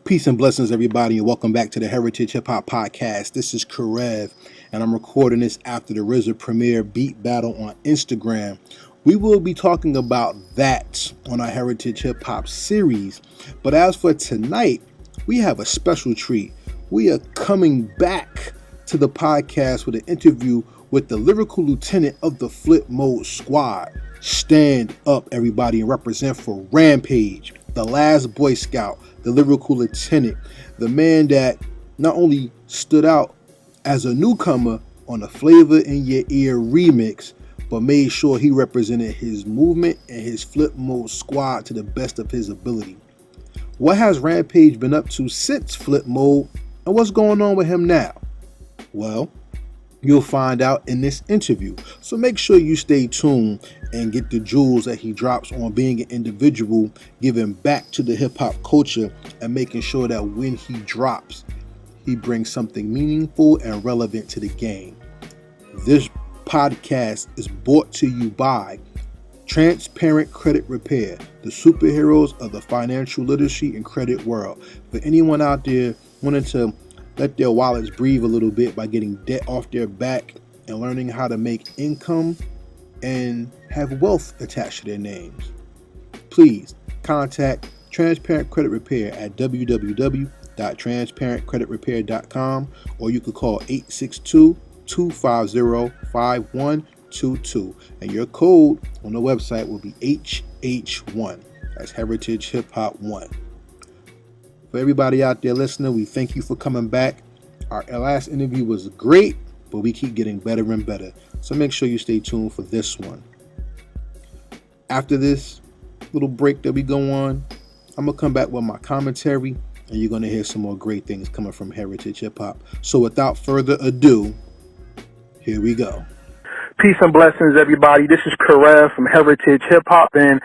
Peace and blessings, everybody, and welcome back to the Heritage Hip Hop Podcast. This is Karev, and I'm recording this after the RZA Premier Beat Battle on Instagram. We will be talking about that on our Heritage Hip Hop series. But as for tonight, we have a special treat. We are coming back to the podcast with an interview with the lyrical lieutenant of the Flip Mode Squad. Stand up, everybody, and represent for Rampage, the last Boy Scout, the lyrical lieutenant, the man that not only stood out as a newcomer on the Flavor in Your Ear remix, but made sure he represented his movement and his Flip Mode Squad to the best of his ability. What has Rampage been up to since Flip Mode, and what's going on with him now? Well, you'll find out in this interview. So make sure you stay tuned and get the jewels that he drops on being an individual, giving back to the hip hop culture, and making sure that when he drops, he brings something meaningful and relevant to the game. This podcast is brought to you by Transparent Credit Repair, the superheroes of the financial literacy and credit world. For anyone out there wanting to let their wallets breathe a little bit by getting debt off their back and learning how to make income and have wealth attached to their names, please contact Transparent Credit Repair at www.transparentcreditrepair.com, or you could call 862-250-5122, and your code on the website will be HH1. That's Heritage Hip Hop 1. For everybody out there listening, we thank you for coming back. Our last interview was great, but we keep getting better and better. So make sure you stay tuned for this one. After this little break that we go on, I'm going to come back with my commentary, and you're going to hear some more great things coming from Heritage Hip Hop. So without further ado, here we go. Peace and blessings, everybody. This is Karev from Heritage Hip Hop, and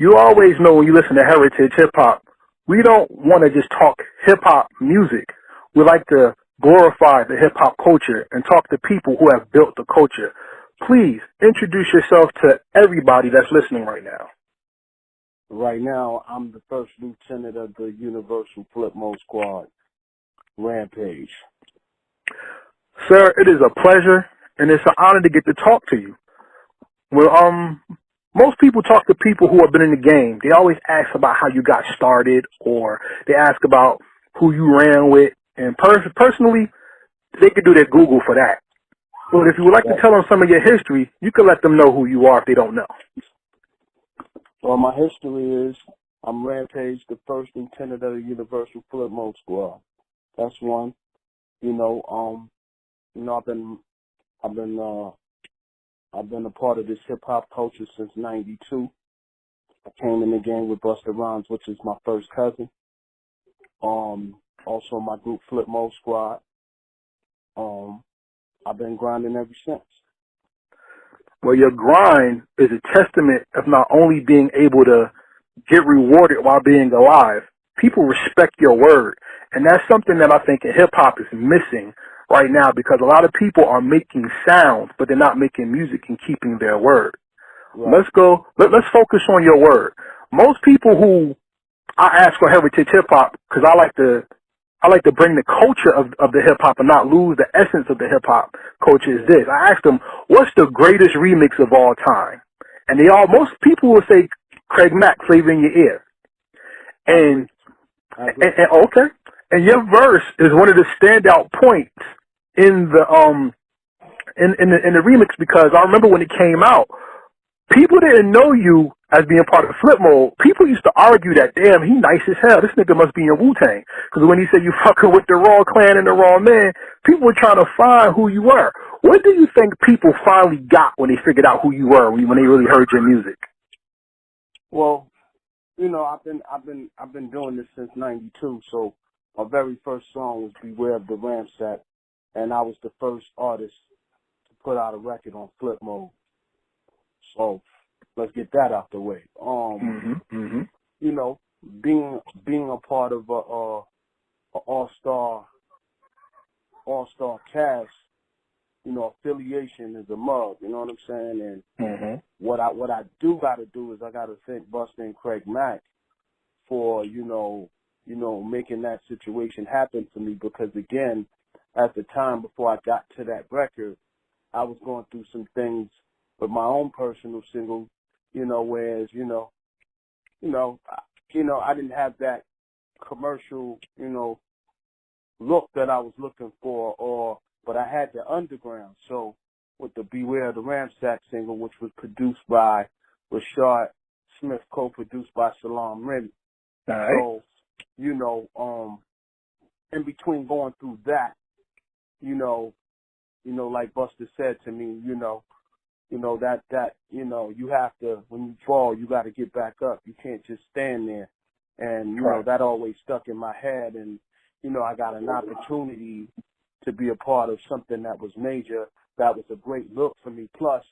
you always know when you listen to Heritage Hip Hop, we don't want to just talk hip-hop music. We like to glorify the hip-hop culture and talk to people who have built the culture. Please introduce yourself to everybody that's listening right now. Right now, I'm the first lieutenant of the Universal Flip Mode Squad, Rampage. Sir, it is a pleasure, and it's an honor to get to talk to you. Well, most people talk to people who have been in the game. They always ask about how you got started, or they ask about who you ran with. And personally, they could do their Google for that. But if you would like to tell them some of your history, you can let them know who you are if they don't know. Well, my history is I'm Rampage, the first lieutenant of the Universal Flip Mode Squad. That's one. I've been a part of this hip hop culture since '92. I came in the game with Busta Rhymes, which is my first cousin. Also my group Flip Mode Squad. I've been grinding ever since. Well, your grind is a testament of not only being able to get rewarded while being alive, people respect your word. And that's something that I think in hip-hop is missing right now, because a lot of people are making sounds, but they're not making music and keeping their word. Right. Let's focus on your word. Most people who I ask for Heritage Hip-Hop, because I like to bring the culture of the hip-hop and not lose the essence of the hip-hop culture, is this. I asked them, what's the greatest remix of all time? And most people will say Craig Mack, Flavor in Your Ear. And okay. And your verse is one of the standout points in the remix, because I remember when it came out, people didn't know you as being part of Flip Mode. People used to argue that, damn, he nice as hell. This nigga must be in Wu-Tang. Because when he said you fucking with the Raw Clan and the Raw Man, people were trying to find who you were. What do you think people finally got when they figured out who you were, when they really heard your music? Well, I've been doing this since '92. So my very first song was "Beware of the Ramsack," and I was the first artist to put out a record on Flip Mode. So let's get that out the way. Being a part of a all-star cast, affiliation is a mug. You know what I'm saying? And what I do got to do is I got to thank Busta and Craig Mack for making that situation happen for me, because again, at the time before I got to that record, I was going through some things with my own personal single, whereas, I didn't have that commercial, look that I was looking for, but I had the underground. So with the Beware the Ramsack single, which was produced by Rashad Smith, co-produced by Salam Remy. All right. So, in between going through that, like Buster said to me, that you have to, when you fall, you got to get back up. You can't just stand there. And, that always stuck in my head. And, I got an opportunity to be a part of something that was major. That was a great look for me. Plus,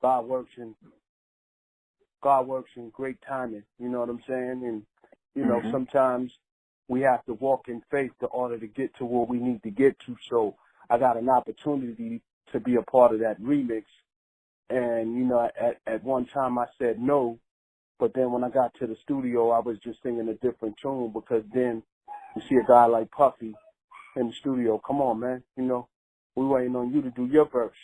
God works in great timing. You know what I'm saying? And, sometimes we have to walk in faith in order to get to where we need to get to. So I got an opportunity to be a part of that remix. And, at one time I said no, but then when I got to the studio, I was just singing a different tune, because then you see a guy like Puffy in the studio. Come on, man. We waiting on you to do your verse.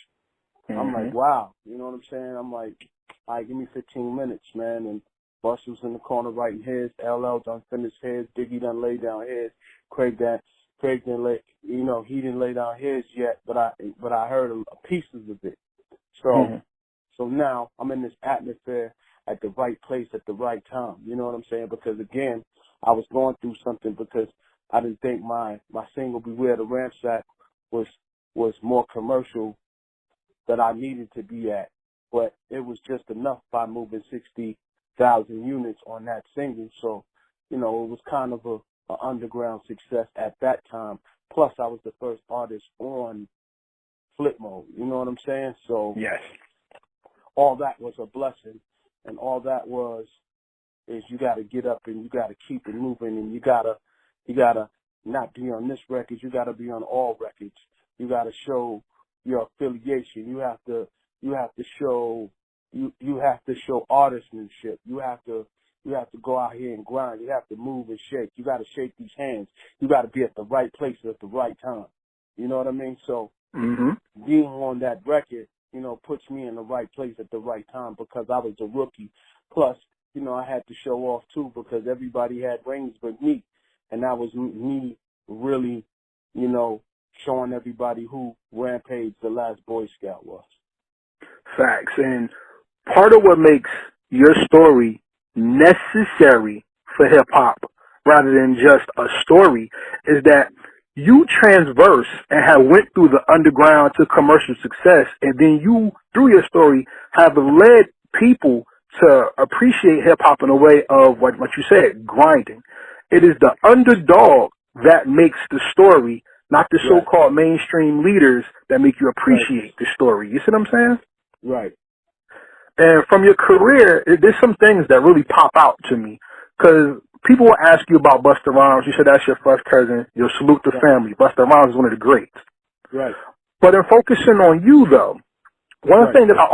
I'm like, wow. You know what I'm saying? I'm like, all right, give me 15 minutes, man. And Bus was in the corner writing his. LL done finished his. Diggy done laid down his. Craig didn't lay, he didn't lay down his yet, but I heard pieces of it. So now I'm in this atmosphere at the right place at the right time. You know what I'm saying? Because again, I was going through something, because I didn't think my single Beware the Ramsack was more commercial that I needed to be at. But it was just enough by moving 60,000 units on that single. So, it was kind of a underground success at that time. Plus, I was the first artist on Flip Mode. You know what I'm saying? So yes, all that was a blessing, and all that is you got to get up and you got to keep it moving, and you gotta not be on this record. You got to be on all records. You got to show your affiliation. You have to show artistmanship. You have to go out here and grind. You have to move and shake. You got to shake these hands. You got to be at the right place at the right time. You know what I mean? So being on that record, puts me in the right place at the right time, because I was a rookie. Plus, I had to show off too, because everybody had rings but me, and that was me really, showing everybody who Rampage, the last Boy Scout, was. Facts. And part of what makes your story necessary for hip-hop rather than just a story is that you transverse and have went through the underground to commercial success, and then you, through your story, have led people to appreciate hip-hop in a way of what you said, grinding. It is the underdog that makes the story, not the so-called mainstream leaders that make you appreciate the story. You see what I'm saying? Right. And from your career, there's some things that really pop out to me, because people will ask you about Busta Rhymes. You said that's your first cousin. You'll salute the family. Busta Rhymes is one of the greats. Right. But in focusing on you, though, one thing that I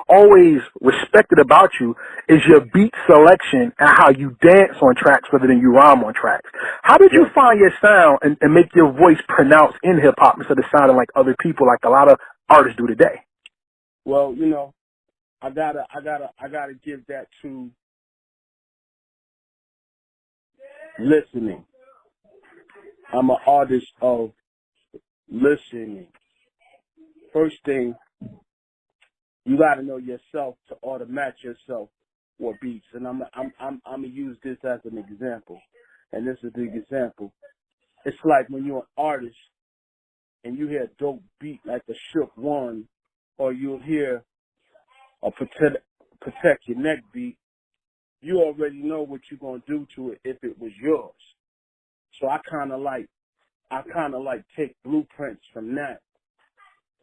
always respected about you is your beat selection and how you dance on tracks rather than you rhyme on tracks. How did you find your sound and make your voice pronounced in hip hop instead of sounding like other people, like a lot of artists do today? Well, I gotta give that to listening. I'm an artist of listening. First thing, you gotta know yourself to order match yourself for beats. And I'm gonna use this as an example. And this is the example. It's like when you're an artist and you hear a dope beat like the Shook One, or you'll hear a protect your neck beat, you already know what you're gonna do to it if it was yours. So I kind of like take blueprints from that,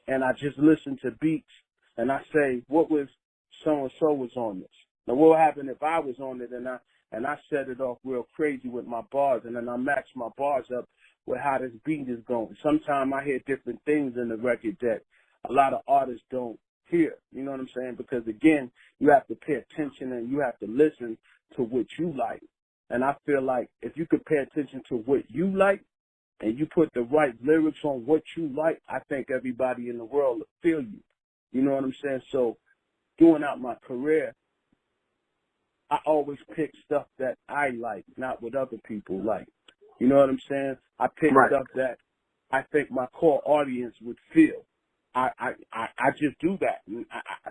and I just listen to beats, and I say, what was so and so was on this? Now, what would happen if I was on it and I set it off real crazy with my bars, and then I match my bars up with how this beat is going? Sometimes I hear different things in the record that a lot of artists don't hear. You know what I'm saying? Because again, you have to pay attention and you have to listen to what you like. And I feel like if you could pay attention to what you like and you put the right lyrics on what you like, I think everybody in the world will feel you. You know what I'm saying? So during out my career, I always pick stuff that I like, not what other people like. You know what I'm saying? I pick Right. stuff that I think my core audience would feel. I just do that.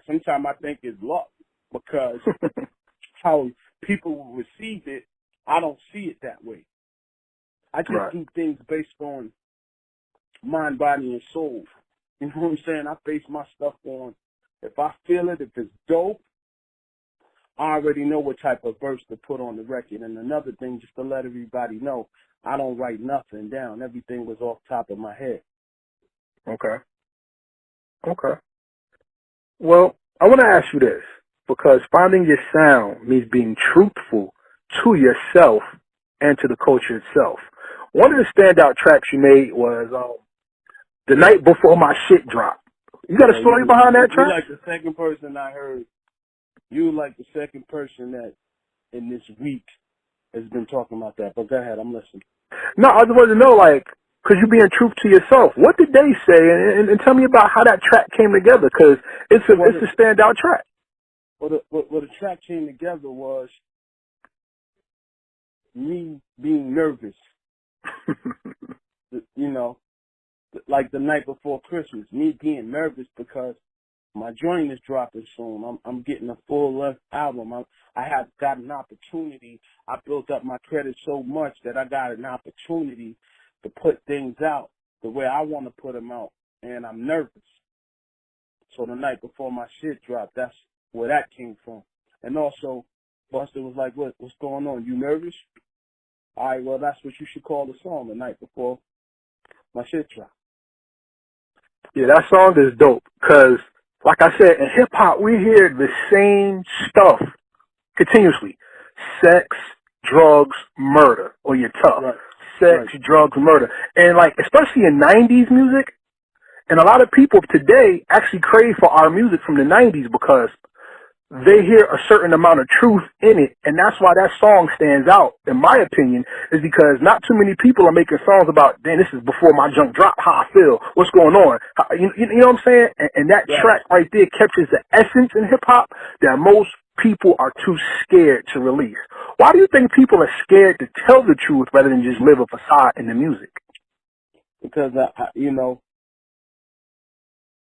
Sometimes I think it's luck because how people will receive it, I don't see it that way. I just Right. do things based on mind, body, and soul. You know what I'm saying? I base my stuff on if I feel it, if it's dope, I already know what type of verse to put on the record. And another thing, just to let everybody know, I don't write nothing down. Everything was off top of my head. Okay. Okay. Well, I want to ask you this, because finding your sound means being truthful to yourself and to the culture itself. One of the standout tracks you made was The Night Before My Shit Dropped. You got a story behind that track? You like the second person I heard. You like the second person that in this week has been talking about that. But go ahead, I'm listening. No, I just wanted to know, like, because you're being true to yourself. What did they say? And tell me about how that track came together, because it's a standout track. Well, the track came together was me being nervous. You know, like the night before Christmas, me being nervous because my joint is dropping soon. I'm getting a full-length album. I have got an opportunity. I built up my credit so much that I got an opportunity to put things out the way I want to put them out, and I'm nervous. So the night before my shit dropped, that's where that came from. And also, Buster was like, what's going on? You nervous? All right, well, that's what you should call the song, The Night Before My Shit Dropped. Yeah, that song is dope, because, like I said, in hip-hop, we hear the same stuff continuously. Sex, drugs, murder, or you're tough. Right. Sex, Right. drugs, murder. And, like, especially in 90s music, and a lot of people today actually crave for our music from the 90s because they hear a certain amount of truth in it, and that's why that song stands out, in my opinion, is because not too many people are making songs about, damn, this is before my junk dropped, how I feel, what's going on, you know what I'm saying? And that track right there captures the essence in hip-hop that most people are too scared to release. Why do you think people are scared to tell the truth rather than just live a facade in the music? Because,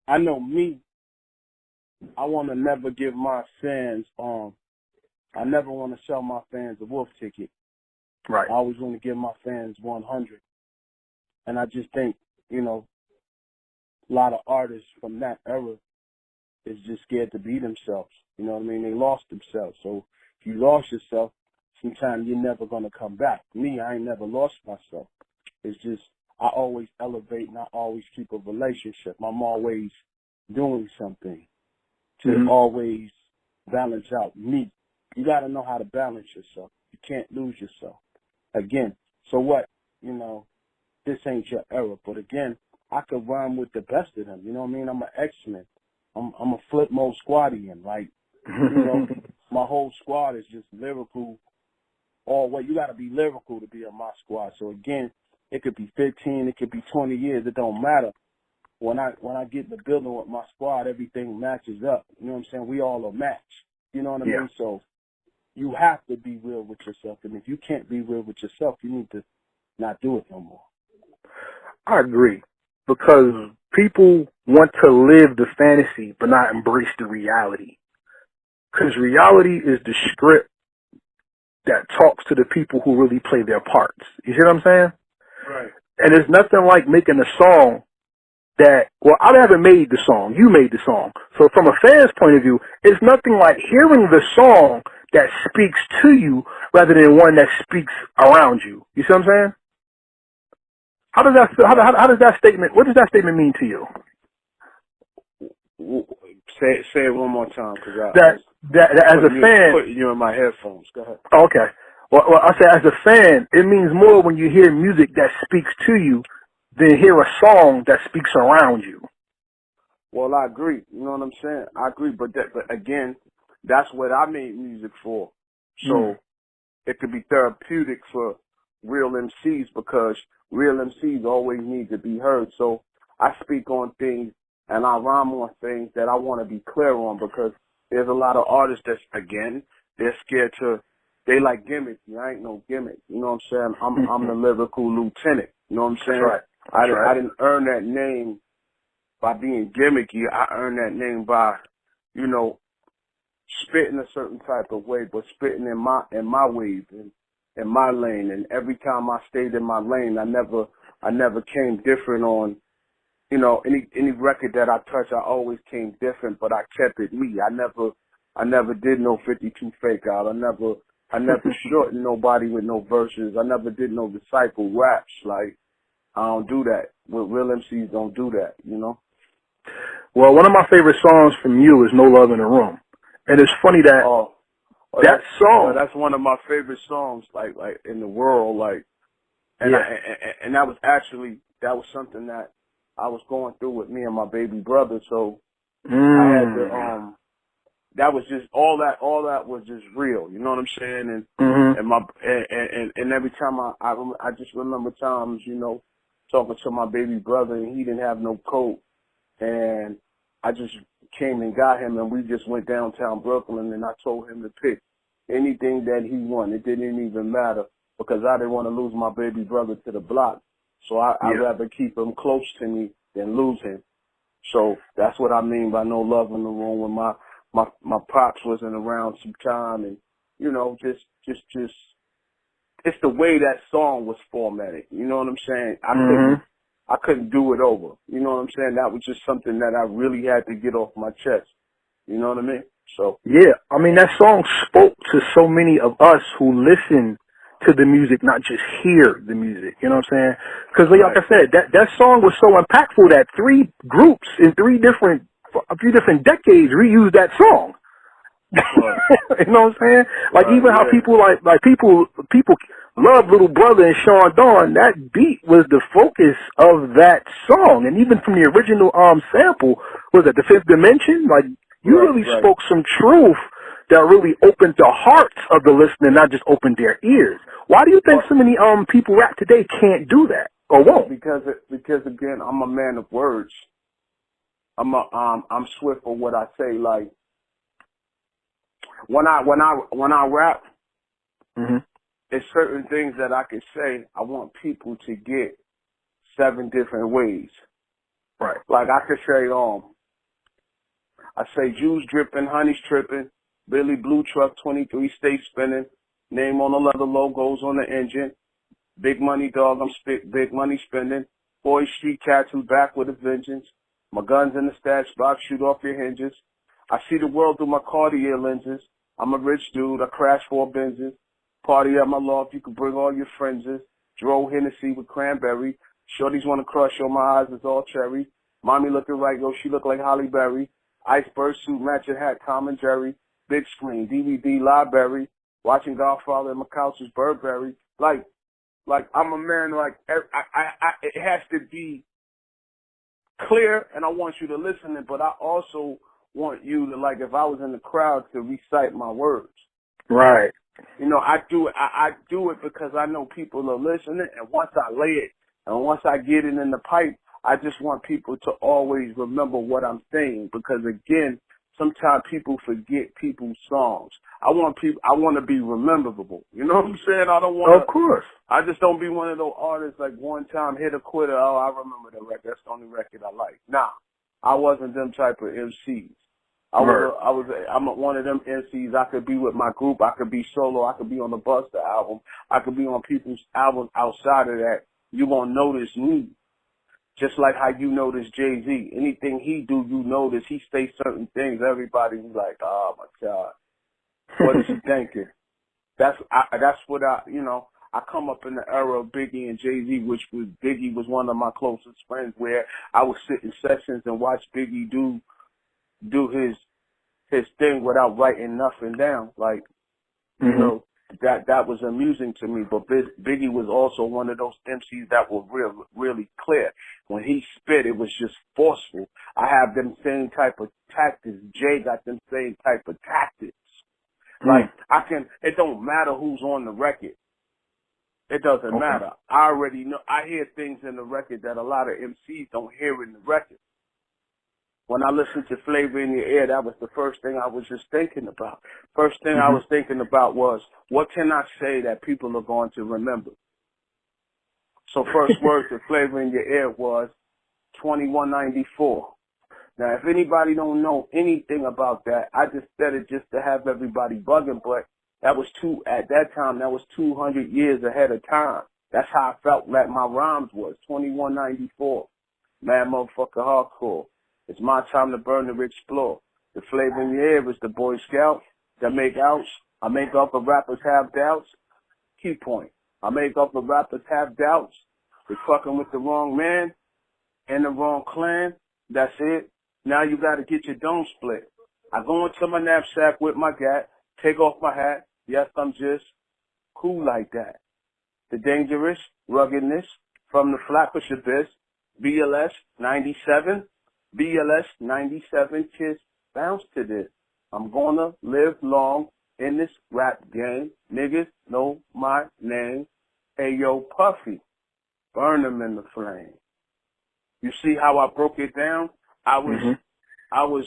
I know me, I want to never give my fans, I never want to sell my fans a wolf ticket. Right. I always want to give my fans 100. And I just think, a lot of artists from that era is just scared to be themselves. You know what I mean? They lost themselves. So if you lost yourself, sometimes you're never going to come back. Me, I ain't never lost myself. It's just I always elevate and I always keep a relationship. I'm always doing something to always balance out me. You got to know how to balance yourself. You can't lose yourself. Again, so what? This ain't your era. But again, I could rhyme with the best of them. You know what I mean? I'm an X-Men. I'm a flip mode squadian. Like, my whole squad is just lyrical. You got to be lyrical to be on my squad. So again, it could be 15, it could be 20 years. It don't matter. When I get in the building with my squad, everything matches up. You know what I'm saying? We all are matched. You know what I mean? So you have to be real with yourself. And if you can't be real with yourself, you need to not do it no more. I agree. Because people want to live the fantasy but not embrace the reality. Because reality is the script that talks to the people who really play their parts. You see what I'm saying? Right. And there's nothing like making a song I haven't made the song. You made the song. So from a fan's point of view, it's nothing like hearing the song that speaks to you rather than one that speaks around you. You see what I'm saying? How does that feel? How does that statement, what does that statement mean to you? Say it one more time, because that as a fan, putting you in my headphones. Go ahead. Okay. Well, I say as a fan, it means more when you hear music that speaks to you than hear a song that speaks around you. Well, I agree. You know what I'm saying? I agree, but again, that's what I made music for. So it could be therapeutic for real MCs because real MCs always need to be heard. So I speak on things and I rhyme on things that I want to be clear on because there's a lot of artists that's, again, they're scared to, they like gimmicks. I ain't no gimmick. You know what I'm saying? I'm the lyrical lieutenant. You know what I'm saying? That's right. I didn't earn that name by being gimmicky. I earned that name by, you know, spitting a certain type of way, but spitting in my wave and in my lane. And every time I stayed in my lane, I never came different on, you know, any record that I touched, I always came different, but I kept it me. I never did no 52 fake out. I never shortened nobody with no verses. I never did no disciple raps. Like, I don't do that. With real MCs don't do that, you know? Well, one of my favorite songs from you is No Love in the Room. And it's funny that that song. That's one of my favorite songs, like in the world, like, and yeah. and that was something that I was going through with me and my baby brother. So I had to, that was just all that was just real. You know what I'm saying? And every time I just remember times, you know, talking to my baby brother and he didn't have no coat, and I just came and got him, and we just went downtown Brooklyn, and I told him to pick anything that he wanted. It didn't even matter because I didn't want to lose my baby brother to the block. So I'd rather keep him close to me than lose him. So that's what I mean by no love in the room. When my pops wasn't around sometime, and you know, just it's the way that song was formatted. You know what I'm saying? I couldn't do it over. You know what I'm saying? That was just something that I really had to get off my chest. You know what I mean? So yeah, I mean that song spoke to so many of us who listen to the music, not just hear the music. You know what I'm saying? Because like I said, that song was so impactful that three groups in a few different decades reused that song. You know what I'm saying? Like even how people people love Little Brother and Sean Dawn. That beat was the focus of that song, and even from the original sample, was it the Fifth Dimension? Like you really spoke some truth that really opened the hearts of the listener, not just opened their ears. Why do you think so many people rap today can't do that or won't? Because again, I'm a man of words. I'm swift for what I say. Like when I rap, there's certain things that I can say. I want people to get 7 different ways. Right. Like I could say, I say juice dripping, honey's tripping, Billy Blue Truck 23 stay spinning, name on the leather, logos on the engine, big money dog, big money spending, boy street cats who back with a vengeance, my guns in the stash box, shoot off your hinges, I see the world through my Cartier lenses, I'm a rich dude, I crash 4 Benzes, party at my loft, you can bring all your friends, Dro Hennessy with cranberry, shorties wanna crush on my eyes, it's all cherry, mommy looking right, yo, she look like Holly Berry, iceberg suit, matching hat, Tom and Jerry, big screen, DVD library, watching Godfather and my couch is Burberry. Like I'm a man. Like it has to be clear, and I want you to listen. But I also want you to, like, if I was in the crowd, to recite my words. Right. You know, I do it. I do it because I know people are listening, and once I lay it, and once I get it in the pipe, I just want people to always remember what I'm saying, because again, sometimes people forget people's songs. I want to be rememberable. You know what I'm saying? I don't want to. Of course. I just don't be one of those artists like one time hit a quitter. Oh, I remember that record. That's the only record I like. Nah, I wasn't them type of MCs. I'm one of them MCs. I could be with my group. I could be solo. I could be on the Buster album. I could be on people's albums outside of that. You won't notice me. Just like how you notice Jay-Z. Anything he do, you notice. He say certain things. Everybody's like, oh, my God. What is he thinking? That's what I come up in the era of Biggie and Jay-Z, which was Biggie was one of my closest friends, where I would sit in sessions and watch Biggie do his thing without writing nothing down. Like, you know, that was amusing to me. But Biggie was also one of those MCs that were really clear. When he spit, it was just forceful. I have them same type of tactics. Jay got them same type of tactics. Like, it don't matter who's on the record. It doesn't matter. I already know, I hear things in the record that a lot of MCs don't hear in the record. When I listened to Flavor in Your Ear, that was the first thing I was just thinking about. First thing I was thinking about was, what can I say that people are going to remember? So first word to Flavor in Your Ear was 2194. Now, if anybody don't know anything about that, I just said it just to have everybody bugging, but at that time, that was 200 years ahead of time. That's how I felt like my rhymes was, 2194. Mad motherfucker hardcore. It's my time to burn to explore. The Flavor in Your Ear is the Boy Scout that make outs. I make up of rappers have doubts. Key point. I make up of rappers have doubts. They're fucking with the wrong man and the wrong clan. That's it. Now you got to get your dome split. I go into my knapsack with my gat, take off my hat. Yes, I'm just cool like that. The dangerous ruggedness from the Flatbush abyss. BLS 97. BLS 97. Kiss bounce to this. I'm gonna live long in this rap game. Niggas know my name. Hey, yo, Puffy. Burn them in the flame. You see how I broke it down? I was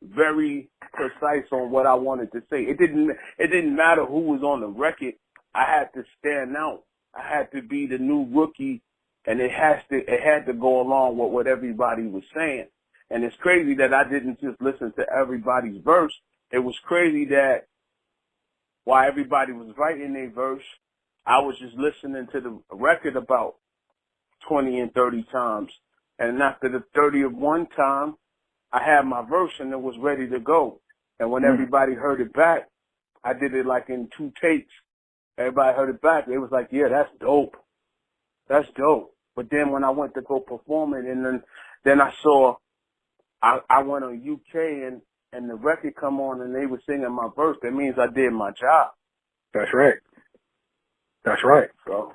very precise on what I wanted to say. It didn't matter who was on the record. I had to stand out. I had to be the new rookie, and it had to go along with what everybody was saying. And it's crazy that I didn't just listen to everybody's verse. It was crazy that while everybody was writing their verse, I was just listening to the record about 20 and 30 times. And after the 30th time, I had my verse and it was ready to go. And when everybody heard it back, I did it like in 2 takes. Everybody heard it back. They was like, yeah, that's dope. That's dope. But then when I went to go perform it, and then I saw, I went on UK and the record come on and they were singing my verse. That means I did my job. That's right. That's right. So.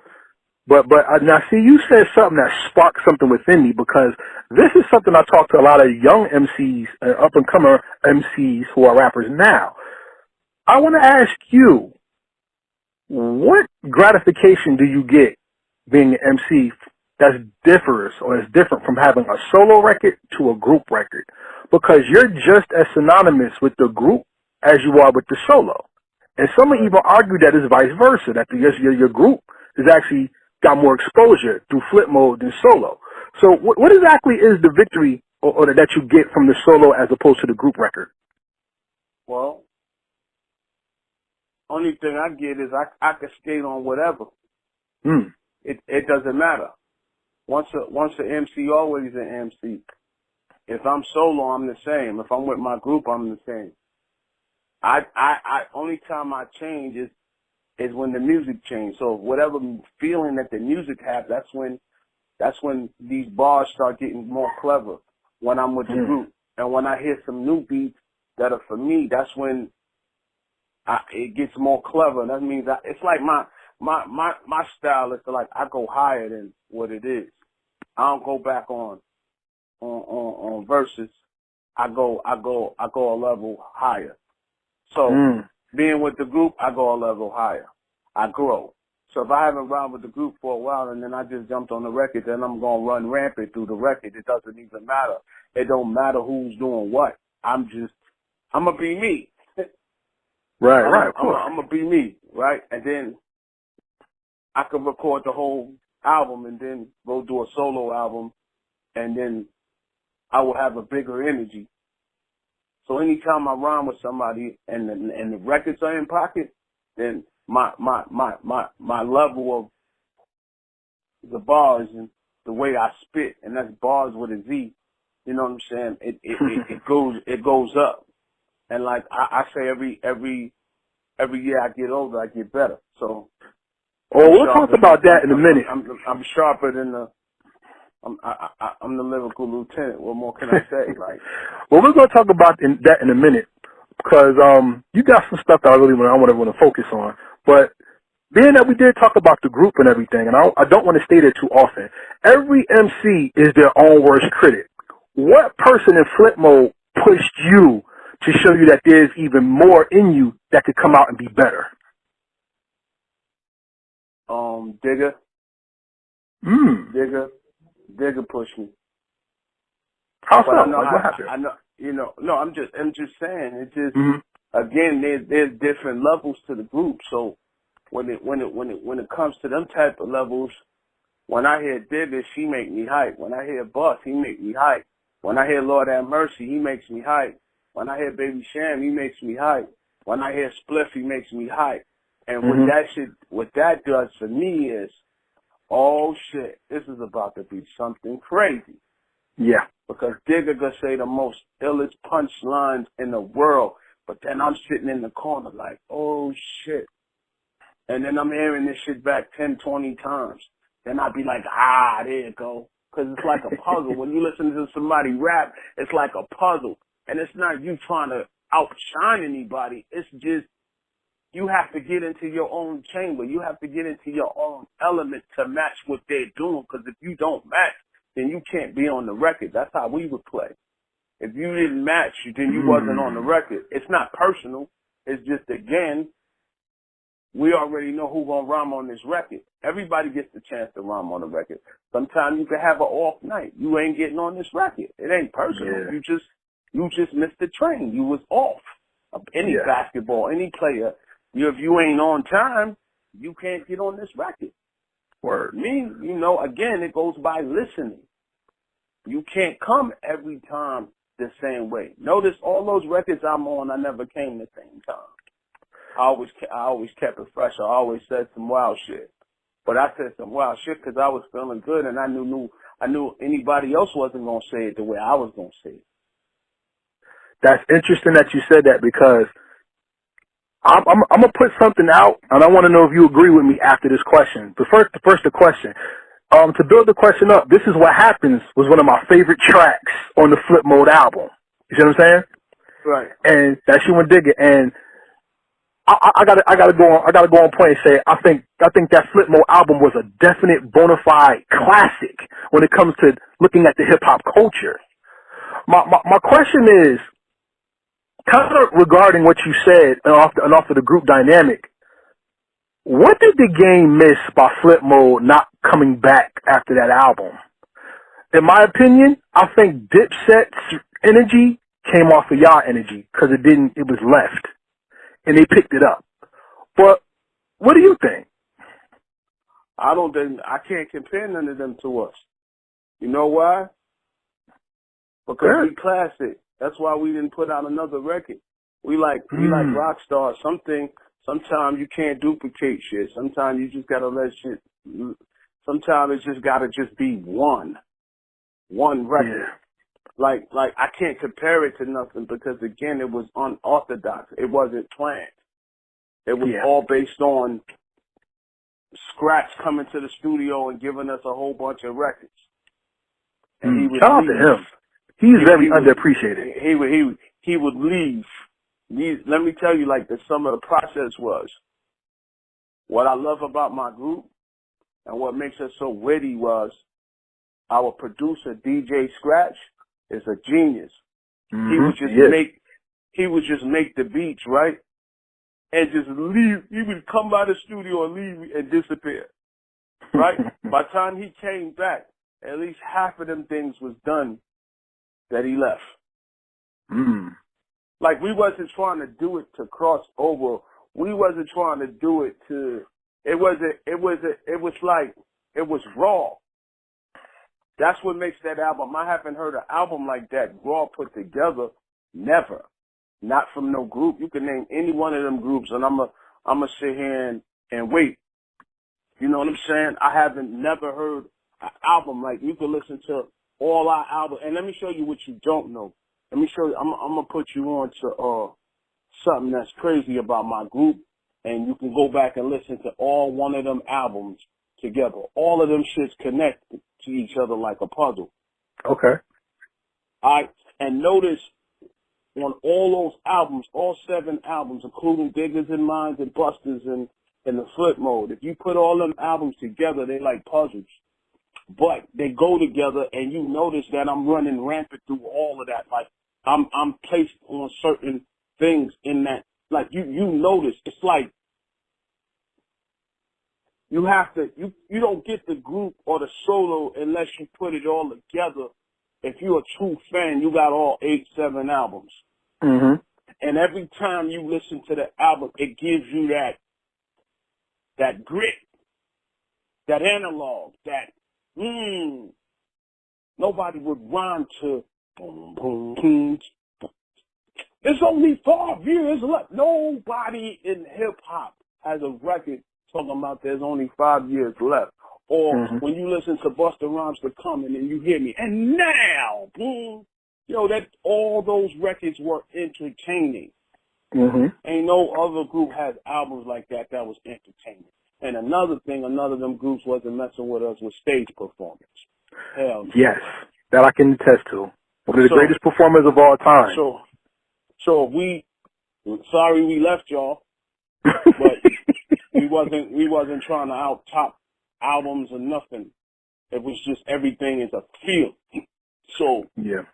But now see, you said something that sparked something within me, because this is something I talk to a lot of young MCs, up and comer MCs who are rappers now. I want to ask you, what gratification do you get being an MC that differs or is different from having a solo record to a group record? Because you're just as synonymous with the group as you are with the solo. And some would even argue that it's vice versa, that your group is actually got more exposure through flip mode than solo. So what exactly is the victory or that you get from the solo as opposed to the group record? Well, only thing I get is I can skate on whatever. It doesn't matter. Once an MC, always an MC. If I'm solo, I'm the same. If I'm with my group, I'm the same. Only time I change is when the music changes. So whatever feeling that the music has, that's when these bars start getting more clever, when I'm with the group. And when I hear some new beats that are for me, that's when it gets more clever. That means it's like my style is like I go higher than what it is. I don't go back on verses. I go a level higher. So being with the group, I go a level higher. I grow. So if I haven't run with the group for a while and then I just jumped on the record, then I'm going to run rampant through the record. It doesn't even matter. It don't matter who's doing what. I'm going to be me. Right. I'm going to be me, right? And then I can record the whole album and then go do a solo album, and then I will have a bigger energy. So anytime I rhyme with somebody and the records are in pocket, then my level of the bars and the way I spit, and that's bars with a Z, you know what I'm saying? It goes up. And like I say, every year I get older, I get better. So we'll talk about that in a minute. I'm sharper than I'm the lyrical lieutenant. What more can I say? Like, well, we're going to talk about that in a minute, because you got some stuff that I want to focus on. But being that we did talk about the group and everything, and I don't want to stay there too often, every MC is their own worst critic. What person in flip mode pushed you to show you that there's even more in you that could come out and be better? Digger. Mm. Digger pushed me. How so? But I know, Like, what happened? I know, no, I'm just saying, it's just, Mm-hmm. again, there's different levels to the group. So when it comes to them type of levels, when I hear Digger, she make me hype. When I hear Bus, he make me hype. When I hear Lord Have Mercy, he makes me hype. When I hear Baby Sham, he makes me hype. When I hear Spliff, he makes me hype. And what that does for me is, oh shit, this is about to be something crazy. Yeah. Because Digger gonna say the most illest punchlines in the world, but then I'm sitting in the corner like, oh shit. And then I'm hearing this shit back 10, 20 times. Then I'd be like, there you go. Because it's like a puzzle. When you listen to somebody rap, it's like a puzzle. And it's not you trying to outshine anybody. It's just you have to get into your own chamber. You have to get into your own element to match what they're doing. Because if you don't match, then you can't be on the record. That's how we would play. If you didn't match, then you wasn't on the record. It's not personal. It's just, again, we already know who's going to rhyme on this record. Everybody gets the chance to rhyme on the record. Sometimes you can have an off night. You ain't getting on this record. It ain't personal. Yeah. You just missed the train. You was off. Any basketball, any player, if you ain't on time, you can't get on this record. Word. Me, again, it goes by listening. You can't come every time the same way. Notice all those records I'm on, I never came the same time. I always kept it fresh. I always said some wild shit. But I said some wild shit because I was feeling good, and I knew anybody else wasn't going to say it the way I was going to say it. That's interesting that you said that, because I'm going to put something out, and I want to know if you agree with me after this question. But first the question. To build the question up, This Is What Happens was one of my favorite tracks on the Flip Mode album. You see what I'm saying? Right. And that's you and Digger. And I gotta go on point and say I think that Flip Mode album was a definite bona fide classic when it comes to looking at the hip hop culture. My question is kind of regarding what you said and off of the group dynamic. What did the game miss by Flip Mode not coming back after that album? In my opinion, I think Dipset's energy came off of y'all energy because it was left. And they picked it up. But what do you think? I can't compare none of them to us. You know why? Because we classic. That's why we didn't put out another record. We like rock stars. Sometimes you can't duplicate shit. Sometimes you just gotta let shit. Sometimes it's just gotta be one record. Yeah. Like I can't compare it to nothing because again it was unorthodox. It wasn't planned. It was all based on Scratch coming to the studio and giving us a whole bunch of records. And he would shout out leave. to him. He's very underappreciated. He would leave. Let me tell you, some of the process was. What I love about my group and what makes us so witty was our producer DJ Scratch is a genius. Mm-hmm. He would just make the beats, right? And just leave. He would come by the studio and leave and disappear. Right? By the time he came back, at least half of them things was done that he left. Like we wasn't trying to do it to cross over. We wasn't trying to do it to it was raw. That's what makes that album. I haven't heard an album like that, raw put together. Never. Not from no group. You can name any one of them groups, and I'm a sit here and wait. You know what I'm saying? I haven't never heard an album like you can listen to all our albums. And let me show you what you don't know. Let me show you. I'm gonna put you on to something that's crazy about my group, and you can go back and listen to all one of them albums together. All of them shits connect to each other like a puzzle. Okay. All right, and notice on all those albums, all 7 albums, including Diggers and Minds and Busters and the Flip Mode, if you put all them albums together, they like puzzles. But they go together, and you notice that I'm running rampant through all of that. Like, I'm placed on certain things in that. Like you notice, it's like you have to, you don't get the group or the solo unless you put it all together. If you're a true fan, you got all 8, 7 albums. Mm-hmm. And every time you listen to the album, it gives you that grit, that analog, that, nobody would rhyme to, boom, boom, boom. It's only 5 years left. Nobody in hip-hop has a record talking about there's only 5 years left. Or when you listen to Busta Rhymes to Coming and you hear me, and now, boom, that all those records were entertaining. Ain't no other group has albums like that was entertaining. And another thing, none of them groups wasn't messing with us with stage performance. Hell no. Yes, that I can attest to. One of the greatest performers of all time. So sorry we left y'all, but we wasn't trying to out top albums or nothing. It was just everything is a feel. So yeah,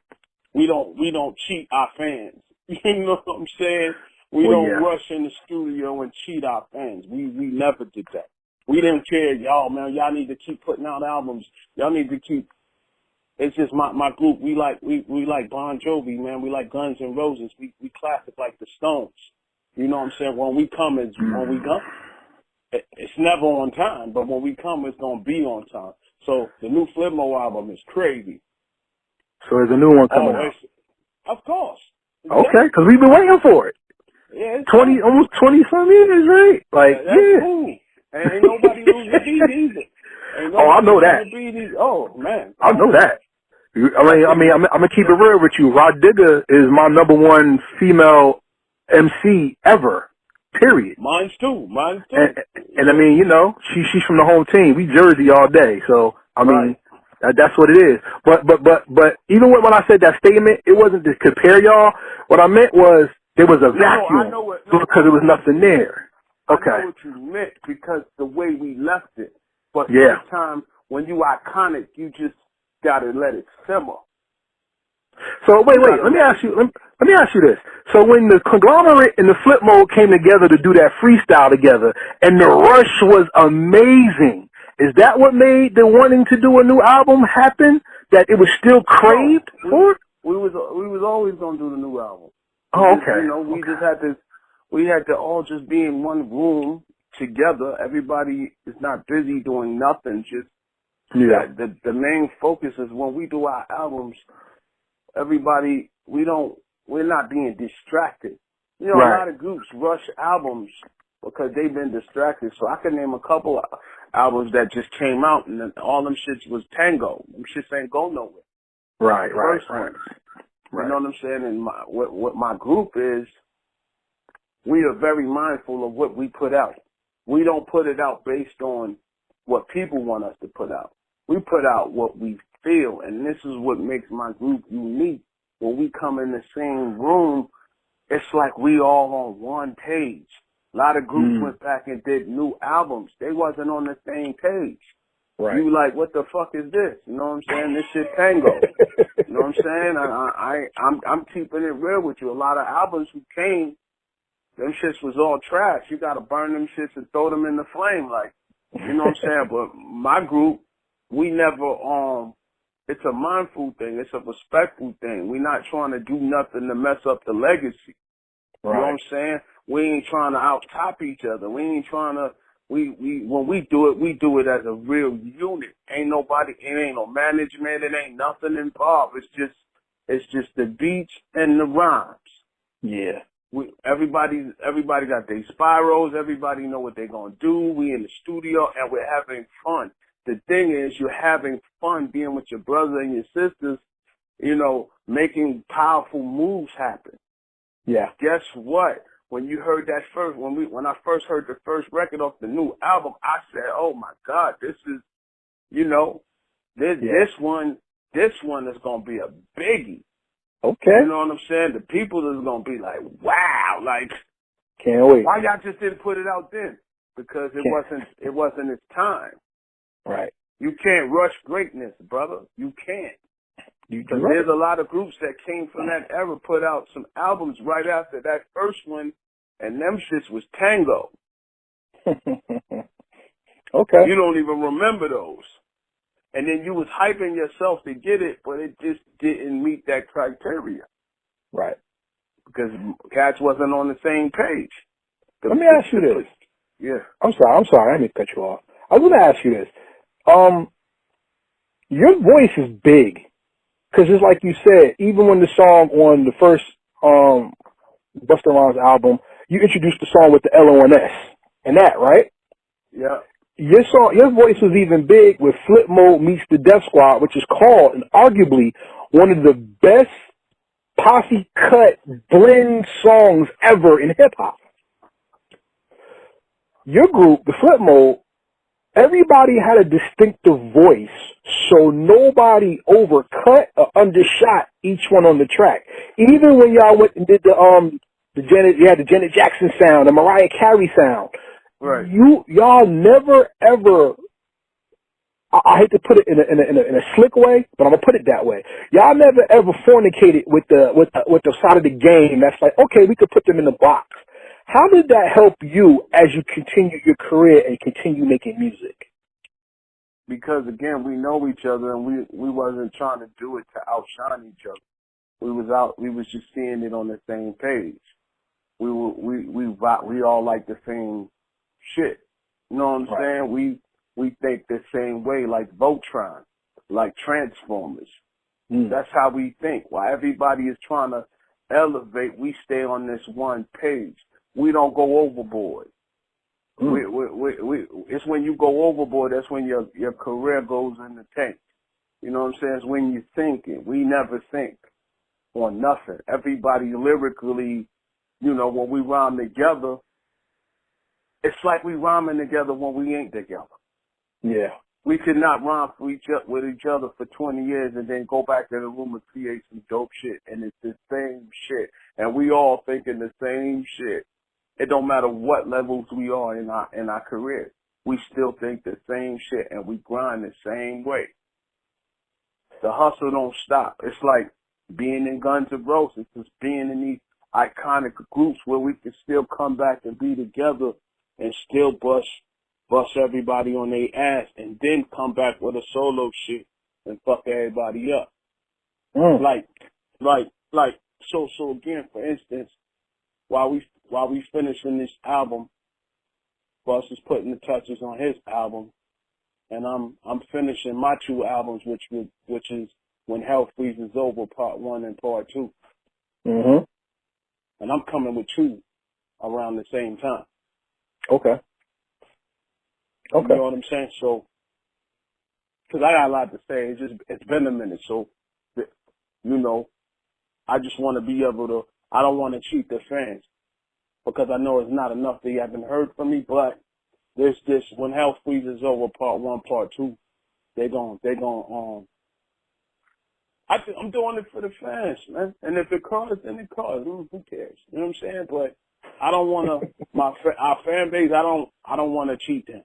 we don't cheat our fans. You know what I'm saying? We don't rush in the studio and cheat our fans. We never did that. We didn't care, y'all need to keep putting out albums. Y'all need to keep. It's just my group. We like Bon Jovi, man. We like Guns N' Roses. We classic like the Stones. You know what I'm saying? When we come, it's when we come. It's never on time, but when we come, it's gonna be on time. So the new Flipmo album is crazy. So there's a new one coming out. Of course. Okay, because we've been waiting for it. Yeah, it's almost 20-some years, right? Like, that's cool. And ain't nobody lose the beat either. I know that. Oh man, I know that. I'm gonna keep it real with you. Rod Digger is my number one female MC ever. Period. Mine too. And I mean, she's from the home team. We Jersey all day, so I mean, that's what it is. But even when I said that statement, it wasn't to compare y'all. What I meant was there was a vacuum because there was nothing there. Okay. I know what you meant because the way we left it. But sometimes when you iconic, you just gotta let it simmer. So wait. Let me ask you this. So when the conglomerate and the flip mode came together to do that freestyle together, and the rush was amazing, is that what made the wanting to do a new album happen? That it was still craved for? We was always gonna do the new album. Oh, okay. We had to all just be in one room together. Everybody is not busy doing nothing. Just the main focus is when we do our albums. Everybody, we're not being distracted. A lot of groups rush albums because they've been distracted. So I can name a couple of albums that just came out and then all them shits was tango. Them shits ain't go nowhere. Right. You know what I'm saying? And what my group is, we are very mindful of what we put out. We don't put it out based on what people want us to put out. We put out what we feel, and this is what makes my group unique. When we come in the same room, it's like we all on one page. A lot of groups went back and did new albums. They wasn't on the same page. Right. You like, what the fuck is this? You know what I'm saying? This shit tango. You know what I'm saying? I'm keeping it real with you. A lot of albums who came, them shits was all trash. You gotta burn them shits and throw them in the flame, like, you know what I'm saying? But my group, we never, it's a mindful thing. It's a respectful thing. We're not trying to do nothing to mess up the legacy. Right. You know what I'm saying? We ain't trying to out-top each other. We ain't trying to, when we do it as a real unit. It ain't no management. It ain't nothing involved. It's just the beats and the rhymes. Yeah. Everybody got their spirals. Everybody know what they're going to do. We in the studio and we're having fun. The thing is, you're having fun being with your brother and your sisters, making powerful moves happen. Yeah. Guess what? When you heard that when I first heard the first record off the new album, I said, "Oh my God, this is, this one is gonna be a biggie." Okay. You know what I'm saying? The people is gonna be like, "Wow!" Like, can't wait. Why y'all just didn't put it out then? Because it wasn't its time. Right. You can't rush greatness, brother. You can't. You're Because right. there's a lot of groups that came from that era, put out some albums right after that first one, and them shits was tango. Okay. You don't even remember those. And then you was hyping yourself to get it, but it just didn't meet that criteria. Right. Because cats wasn't on the same page. Let me ask you this. Yeah. I'm sorry. I didn't mean to cut you off. I was going to ask you this. Your voice is big. Because it's like you said, even when the song on the first Busta Rhymes album, you introduced the song with the LONS and that, right? Yeah. Your voice was even big with Flip Mode meets the Death Squad, which is called and arguably one of the best posse cut blend songs ever in hip hop. Your group, the Flip Mode, everybody had a distinctive voice, so nobody overcut or undershot each one on the track. Even when y'all went and did the Janet Jackson sound, the Mariah Carey sound. Right. Y'all never ever. I hate to put it in a slick way, but I'm gonna put it that way. Y'all never ever fornicated with the side of the game that's like, okay, we could put them in the box. How did that help you as you continue your career and continue making music? Because again, we know each other, and we wasn't trying to do it to outshine each other. We was just seeing it on the same page. We all like the same shit. You know what I'm saying? We think the same way, like Voltron, like Transformers. That's how we think. While everybody is trying to elevate, we stay on this one page. We don't go overboard. It's when you go overboard, that's when your career goes in the tank. You know what I'm saying? It's when you're thinking. We never think on nothing. Everybody lyrically, you know, when we rhyme together, it's like we rhyming together when we ain't together. Yeah. We could not rhyme with each other for 20 years and then go back to the room and create some dope shit. And it's the same shit. And we all thinking the same shit. It don't matter what levels we are in our career. We still think the same shit and we grind the same way. The hustle don't stop. It's like being in Guns N' Roses. It's being in these iconic groups where we can still come back and be together and still bust everybody on their ass and then come back with a solo shit and fuck everybody up. So again, for instance, while we finishing this album, Bus is putting the touches on his album, and I'm finishing my two albums, which is When Hell Freezes Over, Part 1 and Part 2. Mm-hmm. And I'm coming with two around the same time. Okay. You know what I'm saying? So, because I got a lot to say. It's been a minute. So, you know, I just want to be able to, I don't want to cheat the fans because I know it's not enough they haven't heard from me, but there's this When Hell Freezes Over, Part 1, Part 2. I'm doing it for the fans, man. And if it cars, then it cars. Who cares? You know what I'm saying? But I don't want to, our fan base, I don't want to cheat them.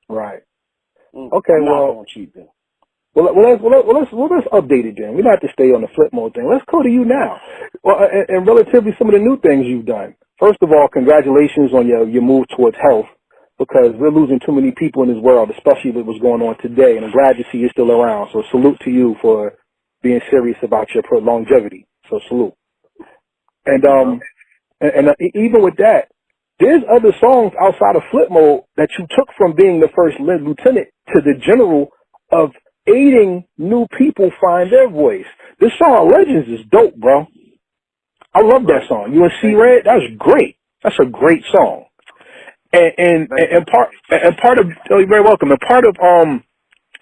Right. Okay, I'm not going to cheat them. Well, let's update it then. We don't have to stay on the Flip Mode thing. Let's go to you now. Well, and relatively some of the new things you've done. First of all, congratulations on your move towards health, because we're losing too many people in this world, especially with what's going on today. And I'm glad to see you're still around. So salute to you for being serious about your longevity. So salute. And even with that, there's other songs outside of Flip Mode that you took from being the first lieutenant to the general of aiding new people find their voice. This song Legends is dope, bro. I love that song. You and C Red, that's great. That's a great song. And part of you're very welcome. And part of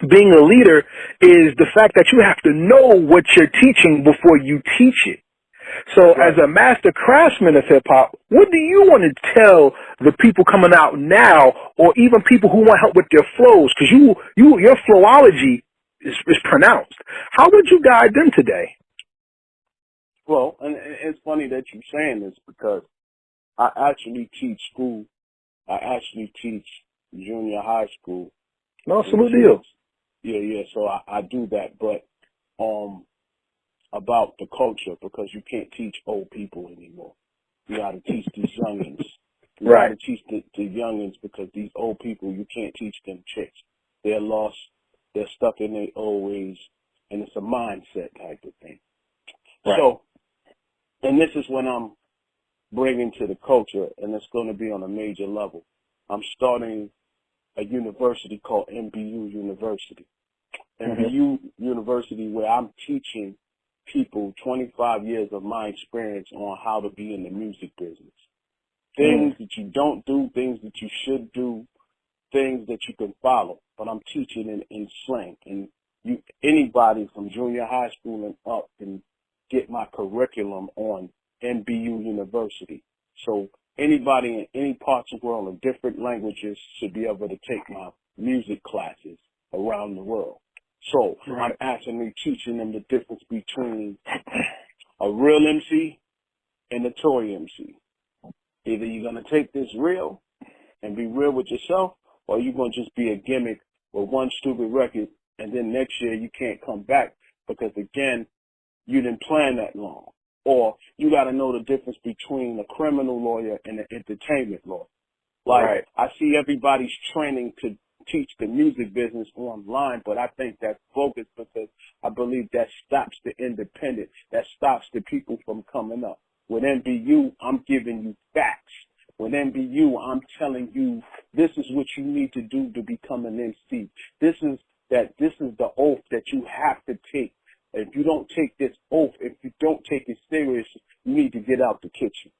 being a leader is the fact that you have to know what you're teaching before you teach it. So as a master craftsman of hip-hop, what do you want to tell the people coming out now, or even people who want help with their flows? Because your flowology is pronounced. How would you guide them today? Well, and it's funny that you're saying this because I actually teach school. I actually teach junior high school. No, salute to you. Yeah. So I do that. But about the culture, because you can't teach old people anymore. You got to teach these youngins. You got to teach the youngins, because these old people, you can't teach them tricks. They're lost. They're stuck in their old ways, and it's a mindset type of thing. Right. So, and this is when I'm bringing to the culture, and it's going to be on a major level. I'm starting a university called MBU University. MBU University, where I'm teaching people 25 years of my experience on how to be in the music business. Things that you don't do, things that you should do, things that you can follow. But I'm teaching in slang. And anybody from junior high school and up can get my curriculum on MBU University. So anybody in any parts of the world in different languages should be able to take my music classes around the world. So I'm actually teaching them the difference between a real MC and a toy MC. Either you're going to take this real and be real with yourself, or you're going to just be a gimmick with one stupid record, and then next year you can't come back because, again, you didn't plan that long. Or you got to know the difference between a criminal lawyer and an entertainment lawyer. Like, I see everybody's training to teach the music business online, but I think that's bogus, because I believe that stops the independent, that stops the people from coming up. With MBU, I'm giving you facts. With MBU, I'm telling you this is what you need to do to become an MC. This is the oath that you have to take. If you don't take this oath, if you don't take it serious, you need to get out the kitchen.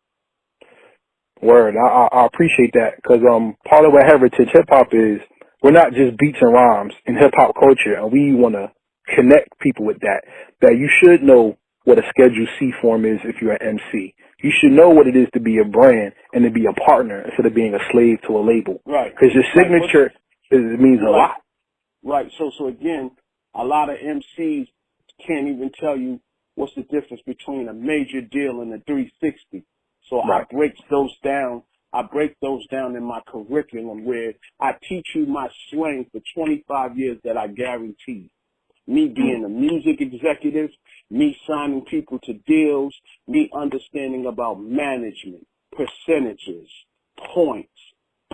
Word. I appreciate that, because part of what heritage hip hop is, we're not just beats and rhymes in hip hop culture, and we want to connect people with that. That you should know what a Schedule C form is if you're an MC. You should know what it is to be a brand and to be a partner instead of being a slave to a label. Right. Because your signature means a lot. Right. So again, a lot of MCs can't even tell you what's the difference between a major deal and a 360. So I break those down. I break those down in my curriculum, where I teach you my slang for 25 years that I guarantee. Me being a music executive, me signing people to deals, me understanding about management, percentages, points,